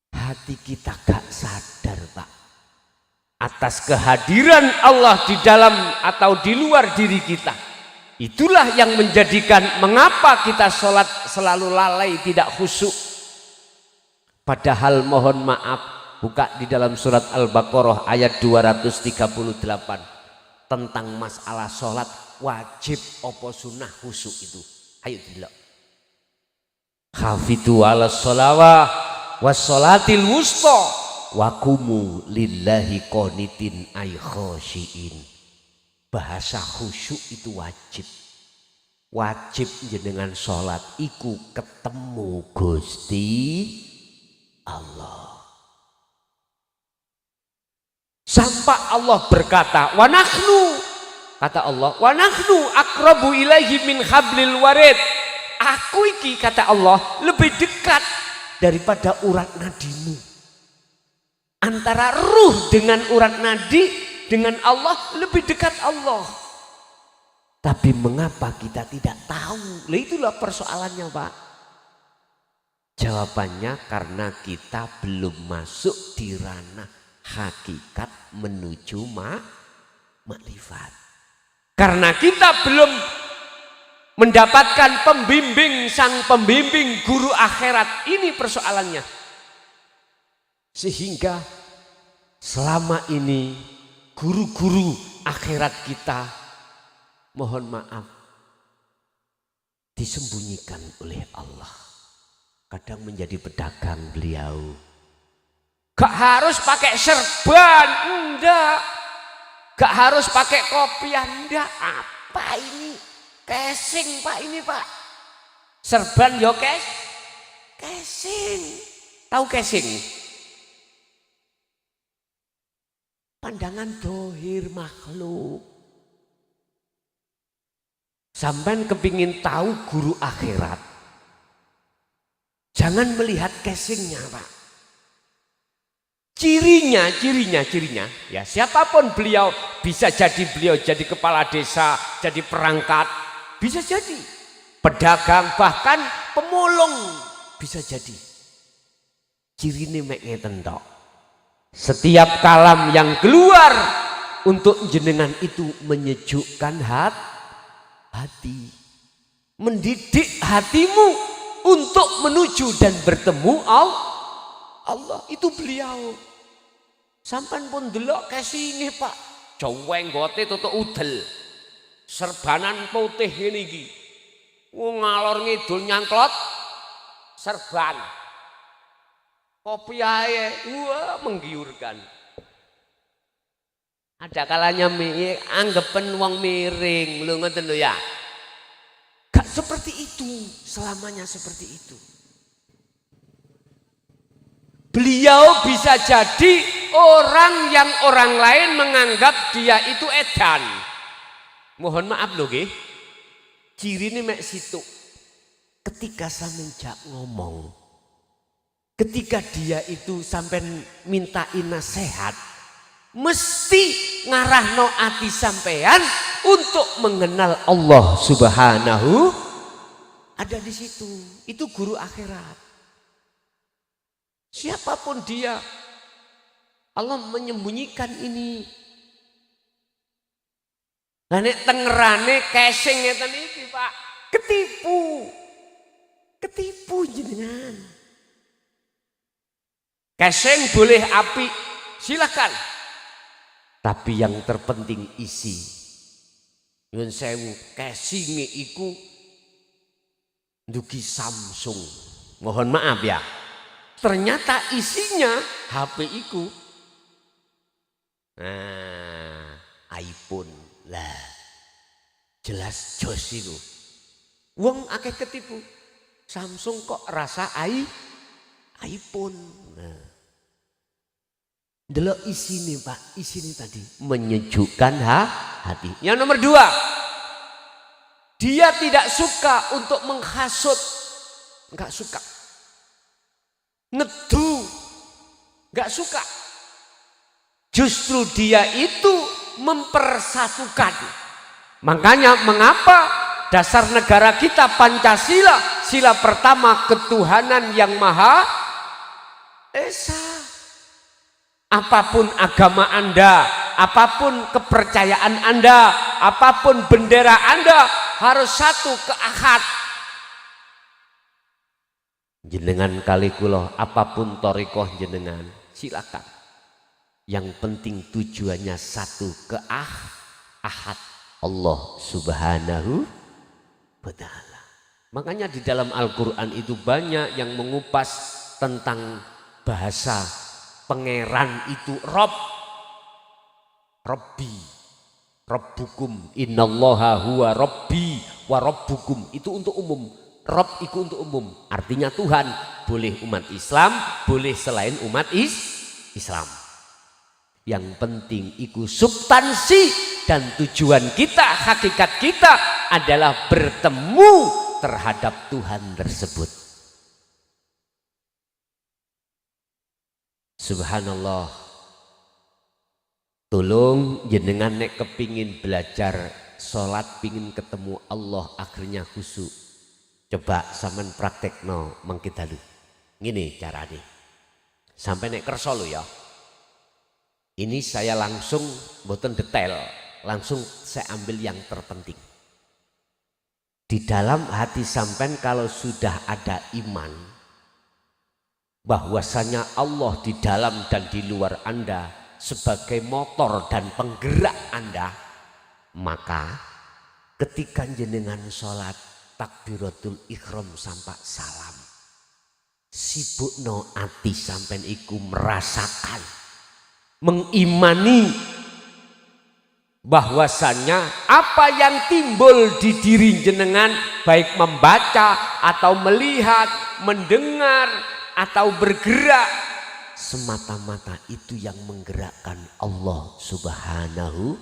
Hati kita gak sadar Pak atas kehadiran Allah di dalam atau di luar diri kita. Itulah yang menjadikan mengapa kita sholat selalu lalai, tidak khusyuk. Padahal mohon maaf, buka di dalam surat Al-Baqarah ayat 238 tentang masalah sholat wajib opo sunnah khusyuk itu. Ayo dilok. Khafidhu ala sholawah was sholatil wusta wa kumu lillahi qanitin ay khosyiin. Bahasa khusyuk itu wajib. Wajib jenengan sholat iku ketemu Gusti Allah. Sampai Allah berkata, wa nahnu, kata Allah, wa nahnu aqrabu ilaihi min hablil warid. Aku iki, kata Allah, lebih dekat daripada urat nadimu. Antara ruh dengan urat nadi dengan Allah lebih dekat Allah. Tapi mengapa kita tidak tahu? Lah itulah persoalannya Pak. Jawabannya karena kita belum masuk di ranah hakikat menuju makrifat. Karena kita belum mendapatkan pembimbing, sang pembimbing guru akhirat. Ini persoalannya. Sehingga selama ini guru-guru akhirat kita, mohon maaf, disembunyikan oleh Allah. Kadang menjadi pedagang beliau. Gak harus pakai serban, enggak. Gak harus pakai kopiah, enggak. Apa ini? Casing Pak ini Pak. Serban yo casing. Tahu casing? Pandangan dohir makhluk. Sampai kepingin tahu guru akhirat, jangan melihat casingnya Pak. Cirinya, ya siapapun beliau, bisa jadi beliau jadi kepala desa, jadi perangkat, bisa jadi pedagang, bahkan pemulung, bisa jadi. Ciri ini mek ngeten tok. Setiap kalam yang keluar untuk jenengan itu menyejukkan hati, mendidik hatimu untuk menuju dan bertemu Allah. Itu beliau. Sampan pun delok kesinge Pak, jawenggote tutuk udel, serbanan putih ini iki, ngalor ngidul nyangklot serban, kopiahe wah menggiurkan. Ada kalanya anggapan wong miring, lho ngoten lho ya. Gak seperti itu, selamanya seperti itu. Beliau bisa jadi orang yang orang lain menganggap dia itu edan. Mohon maaf loh nggih. Cirine mek situ. Ketika semenjak ngomong, ketika dia itu sampai mintain nasihat, mesti ngarahno ati sampean untuk mengenal Allah Subhanahu, ada di situ. Itu guru akhirat. Siapapun dia, Allah menyembunyikan ini. Lah nek tengerane casing ngeten iki, Pak, ketipu. Ketipu jenengan. Casing boleh api, silakan. Tapi yang terpenting isi. Nyuwun sewu, casinge iku ndugi Samsung. Mohon maaf ya. Ternyata isinya HP iku iPhone. Lah jelas jos iku. Wong akeh ketipu. Samsung kok rasa iPhone. Nah. Delok isine Pak, isine tadi menyejukkan hati. Yang nomor 2, dia tidak suka untuk menghasut, enggak suka. Nedu, enggak suka. Justru dia itu mempersatukan. Makanya mengapa dasar negara kita Pancasila, sila pertama ketuhanan yang Maha Esa. Apapun agama Anda, apapun kepercayaan Anda, apapun bendera Anda, harus satu ke Ahad. Jenengan kali kula, apapun torikoh jenengan, silakan. Yang penting tujuannya satu ke Ahad, Allah Subhanahu wa ta'ala. Makanya di dalam Al-Quran itu banyak yang mengupas tentang bahasa pangeran itu Rob, Robbi, Robbukum, innallaha huwa Robbi wa Robbukum. Itu untuk umum. Rob itu untuk umum. Artinya Tuhan. Boleh umat Islam, boleh selain umat Islam. Yang penting itu substansi dan tujuan kita, hakikat kita adalah bertemu terhadap Tuhan tersebut. Subhanallah. Tolong jenengan nek kepingin belajar sholat, pingin ketemu Allah, akhirnya khusyuk. Coba sampean praktekno mangke dalu. Ngene carane. Sampai nek kersa lho ya. Ini saya langsung mboten detail, langsung saya ambil yang terpenting. Di dalam hati sampean kalau sudah ada iman bahwasanya Allah di dalam dan di luar Anda sebagai motor dan penggerak Anda, maka ketika jenengan sholat takbiratul ihram sampai salam, sibukno ati sampean iku merasakan, mengimani bahwasanya apa yang timbul di diri jenengan, baik membaca atau melihat, mendengar atau bergerak, semata-mata itu yang menggerakkan Allah Subhanahu.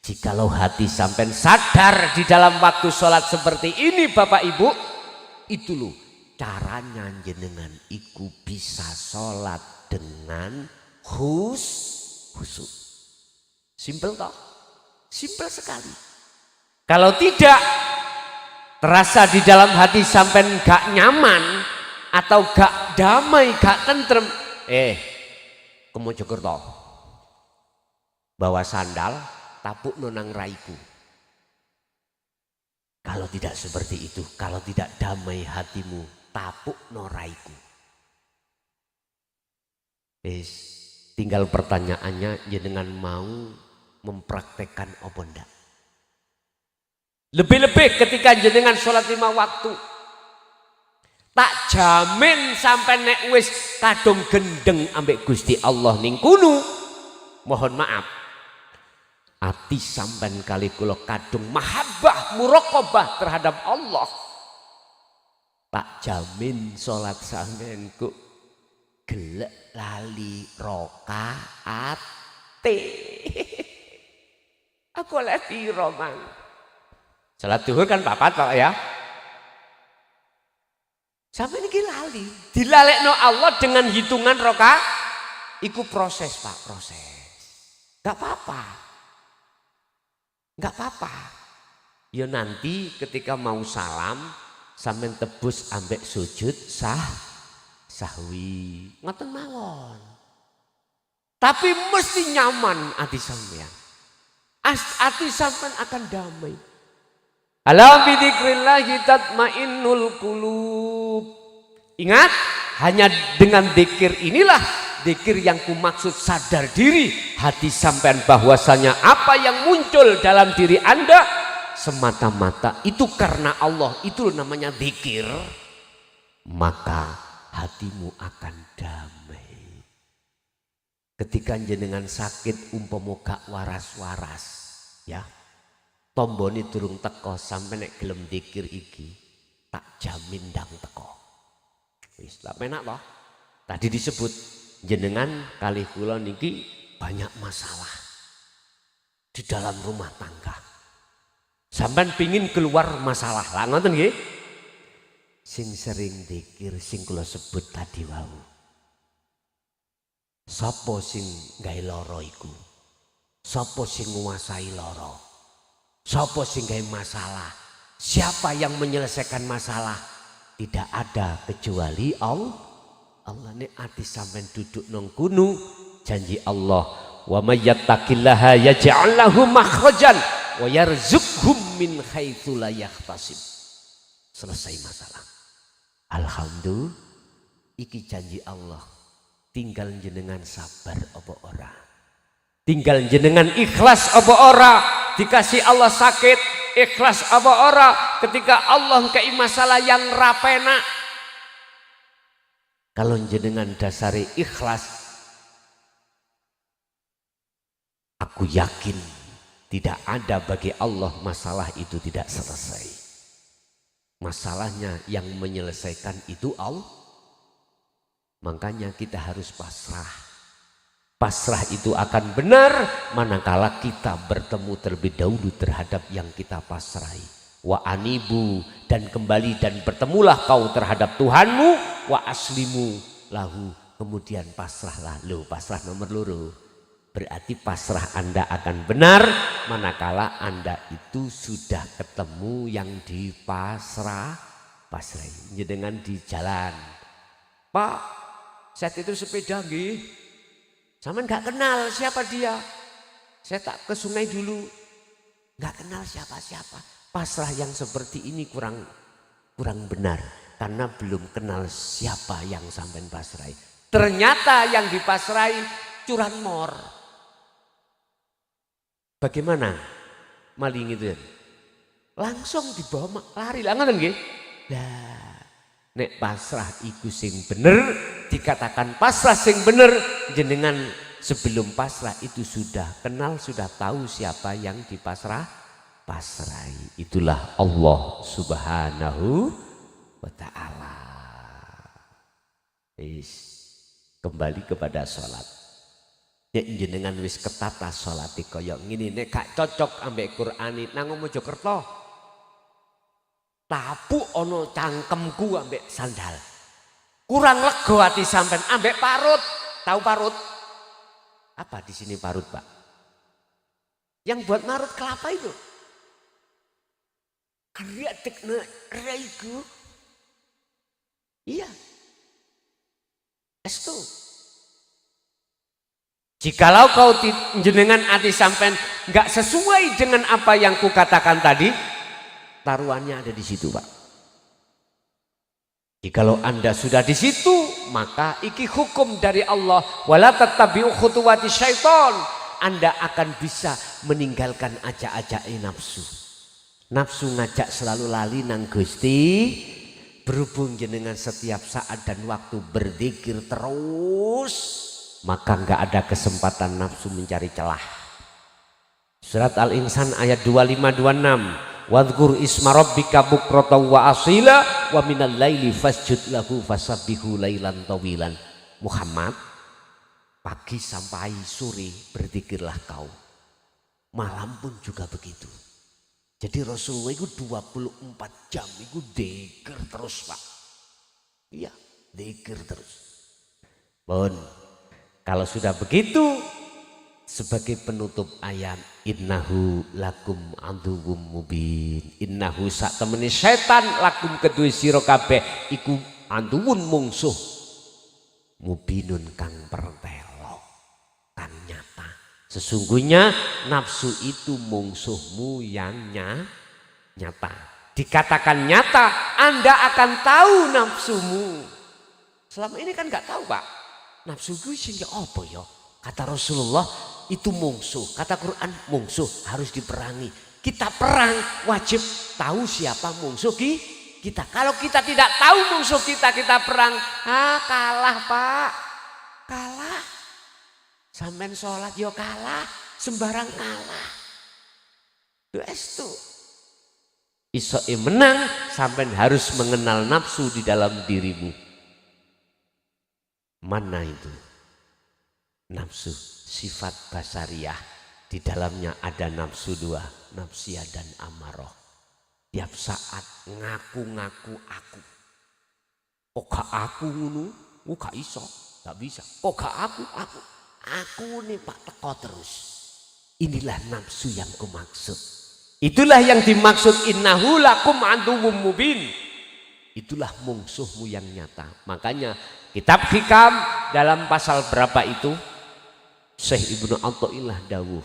Jikalau hati sampai sadar di dalam waktu sholat seperti ini Bapak Ibu, itu loh caranya jenengan iku bisa sholat dengan khusyuk. Simpel toh? Simpel sekali. Kalau tidak terasa di dalam hati sampai gak nyaman atau gak damai, gak tentrem, ke Mojokerto bawa sandal, tapuk nonang raiku. Kalau tidak seperti itu, kalau tidak damai hatimu, tapuk no raiku. Tinggal pertanyaannya, jenengan mau mempraktekkan apa ndak? Lebih-lebih ketika jenengan sholat 5 waktu, tak jamin sampai nek wis kadung gendeng ambek Gusti Allah ning kuno, mohon maaf, ati sampean kali kula kadung mahabbah muraqabah terhadap Allah, tak jamin sholat sampean kok gelek lali rokaat. Aku oleh piro man. Salat zuhur kan papat Pak ya. Sampai niki lali. Dilalekno Allah dengan hitungan rokaat. Iku proses Pak, proses. Gak apa-apa. Gak apa-apa. Ya nanti ketika mau salam sampean tebus ambek sujud sahwi. Ngoten mawon. Tapi mesti nyaman ati sampean. Ati sampean akan damai. Ala bi dzikrillah tatmainnul qulub. Ingat, hanya dengan zikir inilah zikir yang kumaksud sadar diri hati sampean bahwasanya apa yang muncul dalam diri Anda semata-mata itu karena Allah, itu namanya zikir. Maka hatimu akan damai. Ketika jenengan sakit umpama gak waras-waras, ya. Tombone durung teko sampai nek gelem zikir iki, tak jamin ndang teko. Wis lak penak toh. Tadi disebut jenengan kali kula niki banyak masalah di dalam rumah tangga. Sampean pingin keluar masalah. Lah ngoten nggih. Sing sering zikir sing kula sebut tadi wau. Sapa sing gawe lara iku? Sapa sing nguasai lara? Sapa sing gawe masalah? Siapa yang menyelesaikan masalah? Tidak ada kecuali Allah. Allah nek ati sampean duduk nang kono janji Allah, wa may yattaqillaha yaj'al lahu makhrajan wa yarzuqhum min haitsu la yahtasib. Selesai masalah. Alhamdulillah, iki janji Allah. Tinggal jenengan sabar apa ora? Tinggal jenengan ikhlas apa ora? Dikasih Allah sakit, ikhlas apa ora? Ketika Allah kei masalah yang rapena. Kalau jenengan dasari ikhlas, aku yakin tidak ada bagi Allah masalah itu tidak selesai. Masalahnya yang menyelesaikan itu Allah. Makanya kita harus pasrah. Pasrah itu akan benar manakala kita bertemu terlebih dahulu terhadap yang kita pasrahi. Wa anibu, dan kembali dan bertemulah kau terhadap Tuhanmu. Wa aslimu lahu, kemudian pasrahlah. Loh, pasrah nomor loro. Berarti pasrah Anda akan benar manakala Anda itu sudah ketemu yang pasrahi. Dengan di jalan. Pak, saat itu sepeda nggih. Sama nggak kenal siapa dia. Saya tak ke sungai dulu. Nggak kenal siapa-siapa. Pasrah yang seperti ini kurang benar. Karena belum kenal siapa yang sampean pasrahi. Ternyata yang dipasrahi curanmor. Bagaimana maling itu? Langsung dibawa lari. Lah ngoten nggih. Lah nek pasrah iku sing bener, dikatakan pasrah sing bener, jenengan sebelum pasrah itu sudah kenal, sudah tahu siapa yang pasrahi. Itulah Allah Subhanahu wa ta'ala. Kembali kepada sholat. Nek jenengan wis ketata sholat kaya ngene, nek gak cocok ambek Qur'an nang Mojokerto. Tapuk ono cangkemku ambek sandal. Kurang lego hati sampean ambek parut. Tahu parut? Apa di sini parut, Pak? Yang buat marut kelapa itu. Kriya tekne raiku. Iya. Estu. Jikalau kau jenengan hati sampean enggak sesuai dengan apa yang kukatakan tadi, taruhannya ada di situ, Pak. Jikalau Anda sudah di situ, maka iki hukum dari Allah. Wala tattabi'u khutuwati syaiton. Anda akan bisa meninggalkan ajak-ajak nafsu. Nafsu ngajak selalu lali nang Gusti. Berhubung jenengan setiap saat dan waktu berzikir terus, maka enggak ada kesempatan nafsu mencari celah. Surat Al-Insan ayat 25-26. Wadhkur isma rabbika bukratan wa asila wa minal laili fasjud lahu fasabbihu lailan tawilan. Muhammad, pagi sampai sore berzikirlah kau. Malam pun juga begitu. Jadi Rasulullah itu 24 jam itu dzikir terus Pak. Iya, dzikir terus. Bon, kalau sudah begitu sebagai penutup ayat innahu lakum aduwwum mubin. Innahu sak temene setan lakum kedue sira kabeh iku aduwun mungsuh mubinun kang pertelo kang nyata. Sesungguhnya nafsu itu mungsuhmu yang nyata. Dikatakan nyata, Anda akan tahu nafsumu. Selama ini kan nggak tahu Pak. Nafsu gue sing apa ya? Kata Rasulullah itu mungsuh. Kata Quran mungsuh harus diperangi. Kita perang wajib tahu siapa musuh kita. Kalau kita tidak tahu musuh kita perang, kalah Pak. Kalah. Sampean sholat yo kalah, sembarang kalah. Itu isoe menang, sampean harus mengenal nafsu di dalam dirimu. Mana itu? Nafsu sifat basariyah, di dalamnya ada nafsu dua, nafsiyah dan amarah. Tiap saat ngaku-ngaku aku. Kok gak aku ngono? Oh gak iso, gak bisa. Kok gak aku? Aku nih Pak teko terus. Inilah nafsu yang kumaksud. Itulah yang dimaksud innahu lakum aduwwum mubin. Itulah musuhmu yang nyata. Makanya kitab Hikam dalam pasal berapa itu? Syekh Ibnu Athaillah dawuh,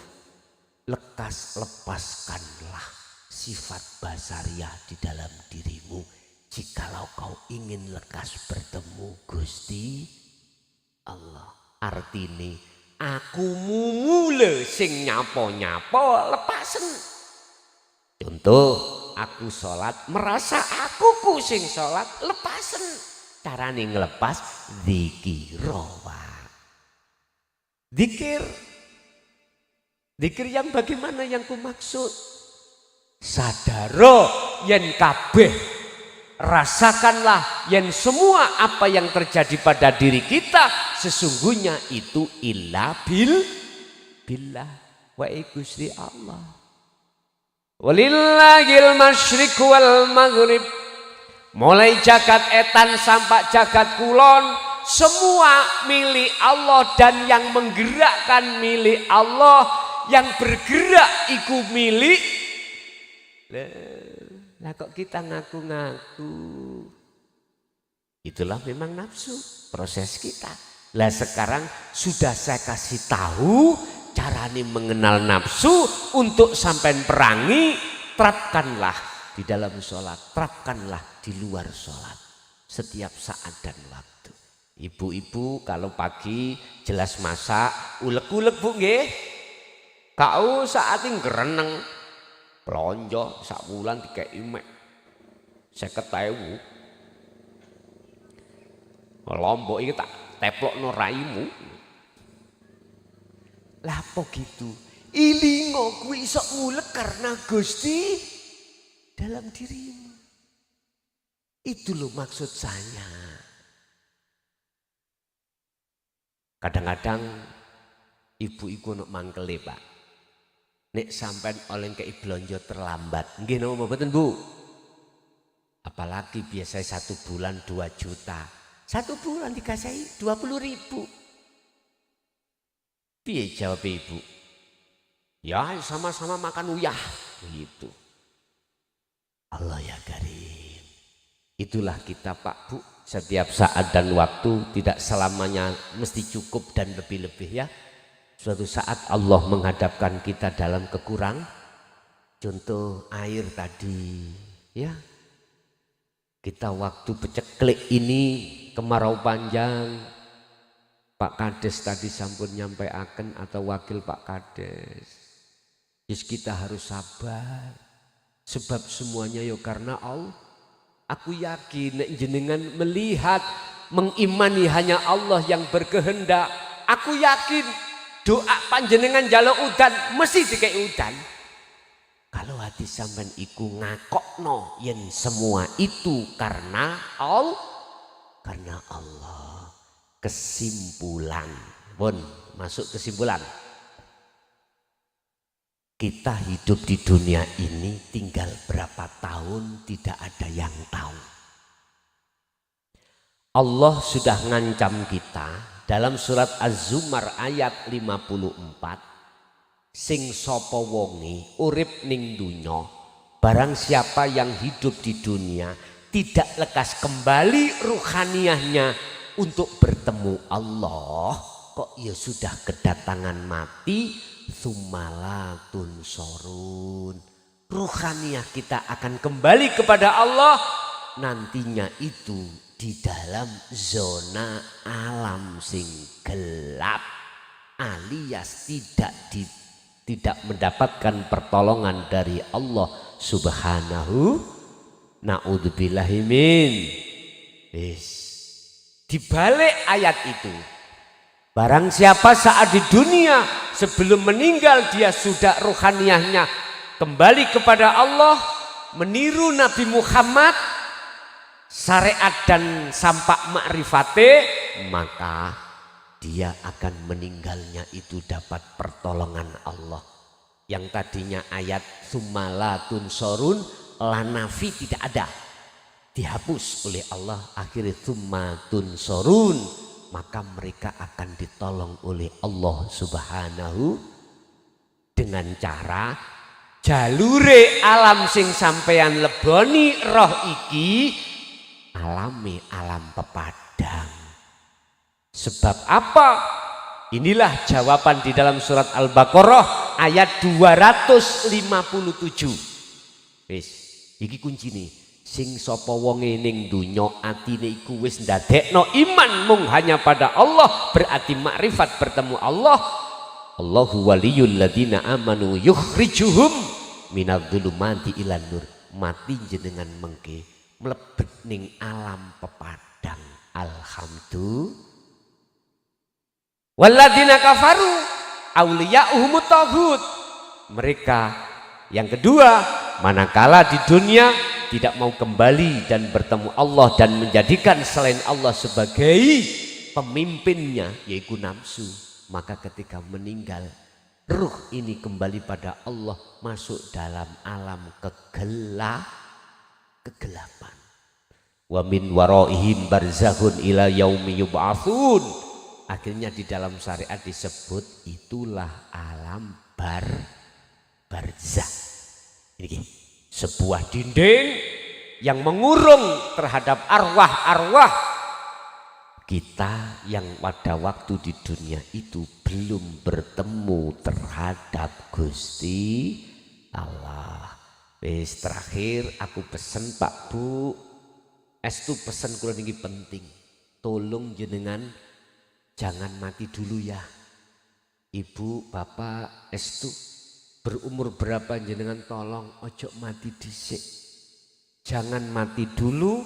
lepaskanlah sifat basariyah di dalam dirimu. Jikalau kau ingin lekas bertemu Gusti Allah. Artine aku mule sing nyapo-nyapo lepasen. Contoh aku sholat merasa aku sing sholat lepasen. Carane ngelepas dzikirawa. Dzikir yang bagaimana yang kumaksud? Sadaro yen kabeh. Rasakanlah yang semua apa yang terjadi pada diri kita sesungguhnya itu illa billah wa Gusti Allah. Walillahil masyriq wal maghrib. Mulai jagat etan sampai jagat kulon semua milik Allah dan yang menggerakkan milik Allah, yang bergerak iku milik. Lah kok kita ngaku-ngaku? Itulah memang nafsu, proses kita. Lah sekarang sudah saya kasih tahu caranya mengenal nafsu untuk sampai perangi. Terapkanlah di dalam sholat, terapkanlah di luar sholat. Setiap saat dan waktu. Ibu-ibu kalau pagi jelas masak, ulek-ulek Bu nggih. Kau saat ini gereneng. Pelonjo sak bulan 3 imek 50.000 lombok ini tak teplokno raimu. Lah apa gitu? Ilingo kuwi iso ngulek karena Gusti dalam dirimu. Itu loh maksud saya. Kadang-kadang ibu-ibu nok mangkele Pak. Nek sampai oleh kei blonjo terlambat, nggih napa mboten Bu? Apalagi biasa 1 bulan 2 juta, 1 bulan dikasih 20.000. Piye jawab ibu? Ya sama-sama makan uyah, gitu. Allah ya karim. Itulah kita Pak Bu, setiap saat dan waktu tidak selamanya mesti cukup dan lebih-lebih ya. Suatu saat Allah menghadapkan kita dalam kekurang. Contoh air tadi ya. Kita waktu peceklek ini kemarau panjang. Pak Kades tadi sampun nyampaikan atau wakil Pak Kades. Yes, kita harus sabar. Sebab semuanya yo karena Allah. Aku yakin jenengan melihat mengimani hanya Allah yang berkehendak. Aku yakin doa panjenengan jaluk udan mesti dikei udan. Kalau hati sampean iku ngakokno yen semua itu karena Allah, kesimpulan. Pun masuk kesimpulan. Kita hidup di dunia ini tinggal berapa tahun tidak ada yang tahu. Allah sudah ngancam kita dalam surat Az-Zumar ayat 54. Sing sapa wonge urip ning dunya, barang siapa yang hidup di dunia tidak lekas kembali ruhaniyahnya untuk bertemu Allah, kok ya sudah kedatangan mati, sumalatun sorun. Ruhaniyah kita akan kembali kepada Allah nantinya itu di dalam zona alam sing gelap, alias tidak mendapatkan pertolongan dari Allah Subhanahu. Naudzubillahi min. Di balik ayat itu, barang siapa saat di dunia sebelum meninggal dia sudah ruhaniyahnya kembali kepada Allah, meniru Nabi Muhammad, syariat dan sampak makrifate, maka dia akan meninggalnya itu dapat pertolongan Allah. Yang tadinya ayat sumalatun sorun lanafi tidak ada, dihapus oleh Allah, akhirnya sumatun sorun, maka mereka akan ditolong oleh Allah Subhanahu dengan cara jalure alam sing sampeyan leboni roh iki alami alam pepadang. Sebab apa? Inilah jawaban di dalam surat Al-Baqarah ayat 257. Wis, iki kuncine. Sing sapa wonge ning donya atine iku wis ndadekno iman mung hanya pada Allah, berarti makrifat bertemu Allah. Allahu waliyul ladzina amanu yukhrijuhum minadh-dhulumati ilan nur. Mati jenengan mengke mlebet ning alam pepadang. Alhamdulillah. Walladzina kafaru auliya'uhumut taghut. Mereka yang kedua, manakala di dunia tidak mau kembali dan bertemu Allah dan menjadikan selain Allah sebagai pemimpinnya, yaitu nafsu, maka ketika meninggal ruh ini kembali pada Allah, masuk dalam alam kegelapan. Wa min waraihim barzakhun ila yaumi yub'atsun. Akhirnya di dalam syariat disebut itulah alam barzakh. Ini sebuah dinding yang mengurung terhadap arwah-arwah kita yang pada waktu di dunia itu belum bertemu terhadap Gusti Allah. Wis terakhir aku pesen Pak Bu, estu pesen kula niki penting. Tolong jenengan jangan mati dulu ya. Ibu, bapak, estu berumur berapa jenengan tolong ojo mati dhisik. Jangan mati dulu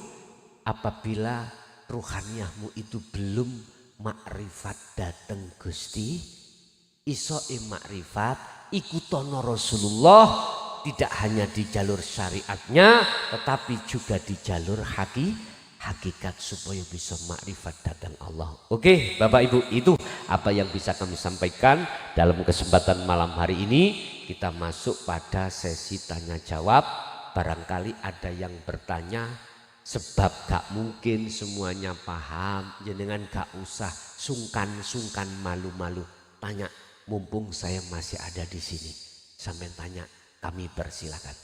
apabila ruhaniyahmu itu belum makrifat dateng Gusti. Iso makrifat ikutono Rasulullah, tidak hanya di jalur syariatnya tetapi juga di jalur hakikat supaya bisa makrifat datang Allah. Oke Bapak Ibu, itu apa yang bisa kami sampaikan dalam kesempatan malam hari ini. Kita masuk pada sesi tanya jawab. Barangkali ada yang bertanya, sebab gak mungkin semuanya paham, jenengan gak usah sungkan malu-malu. Tanya, mumpung saya masih ada di sini. Sampai tanya, kami persilakan.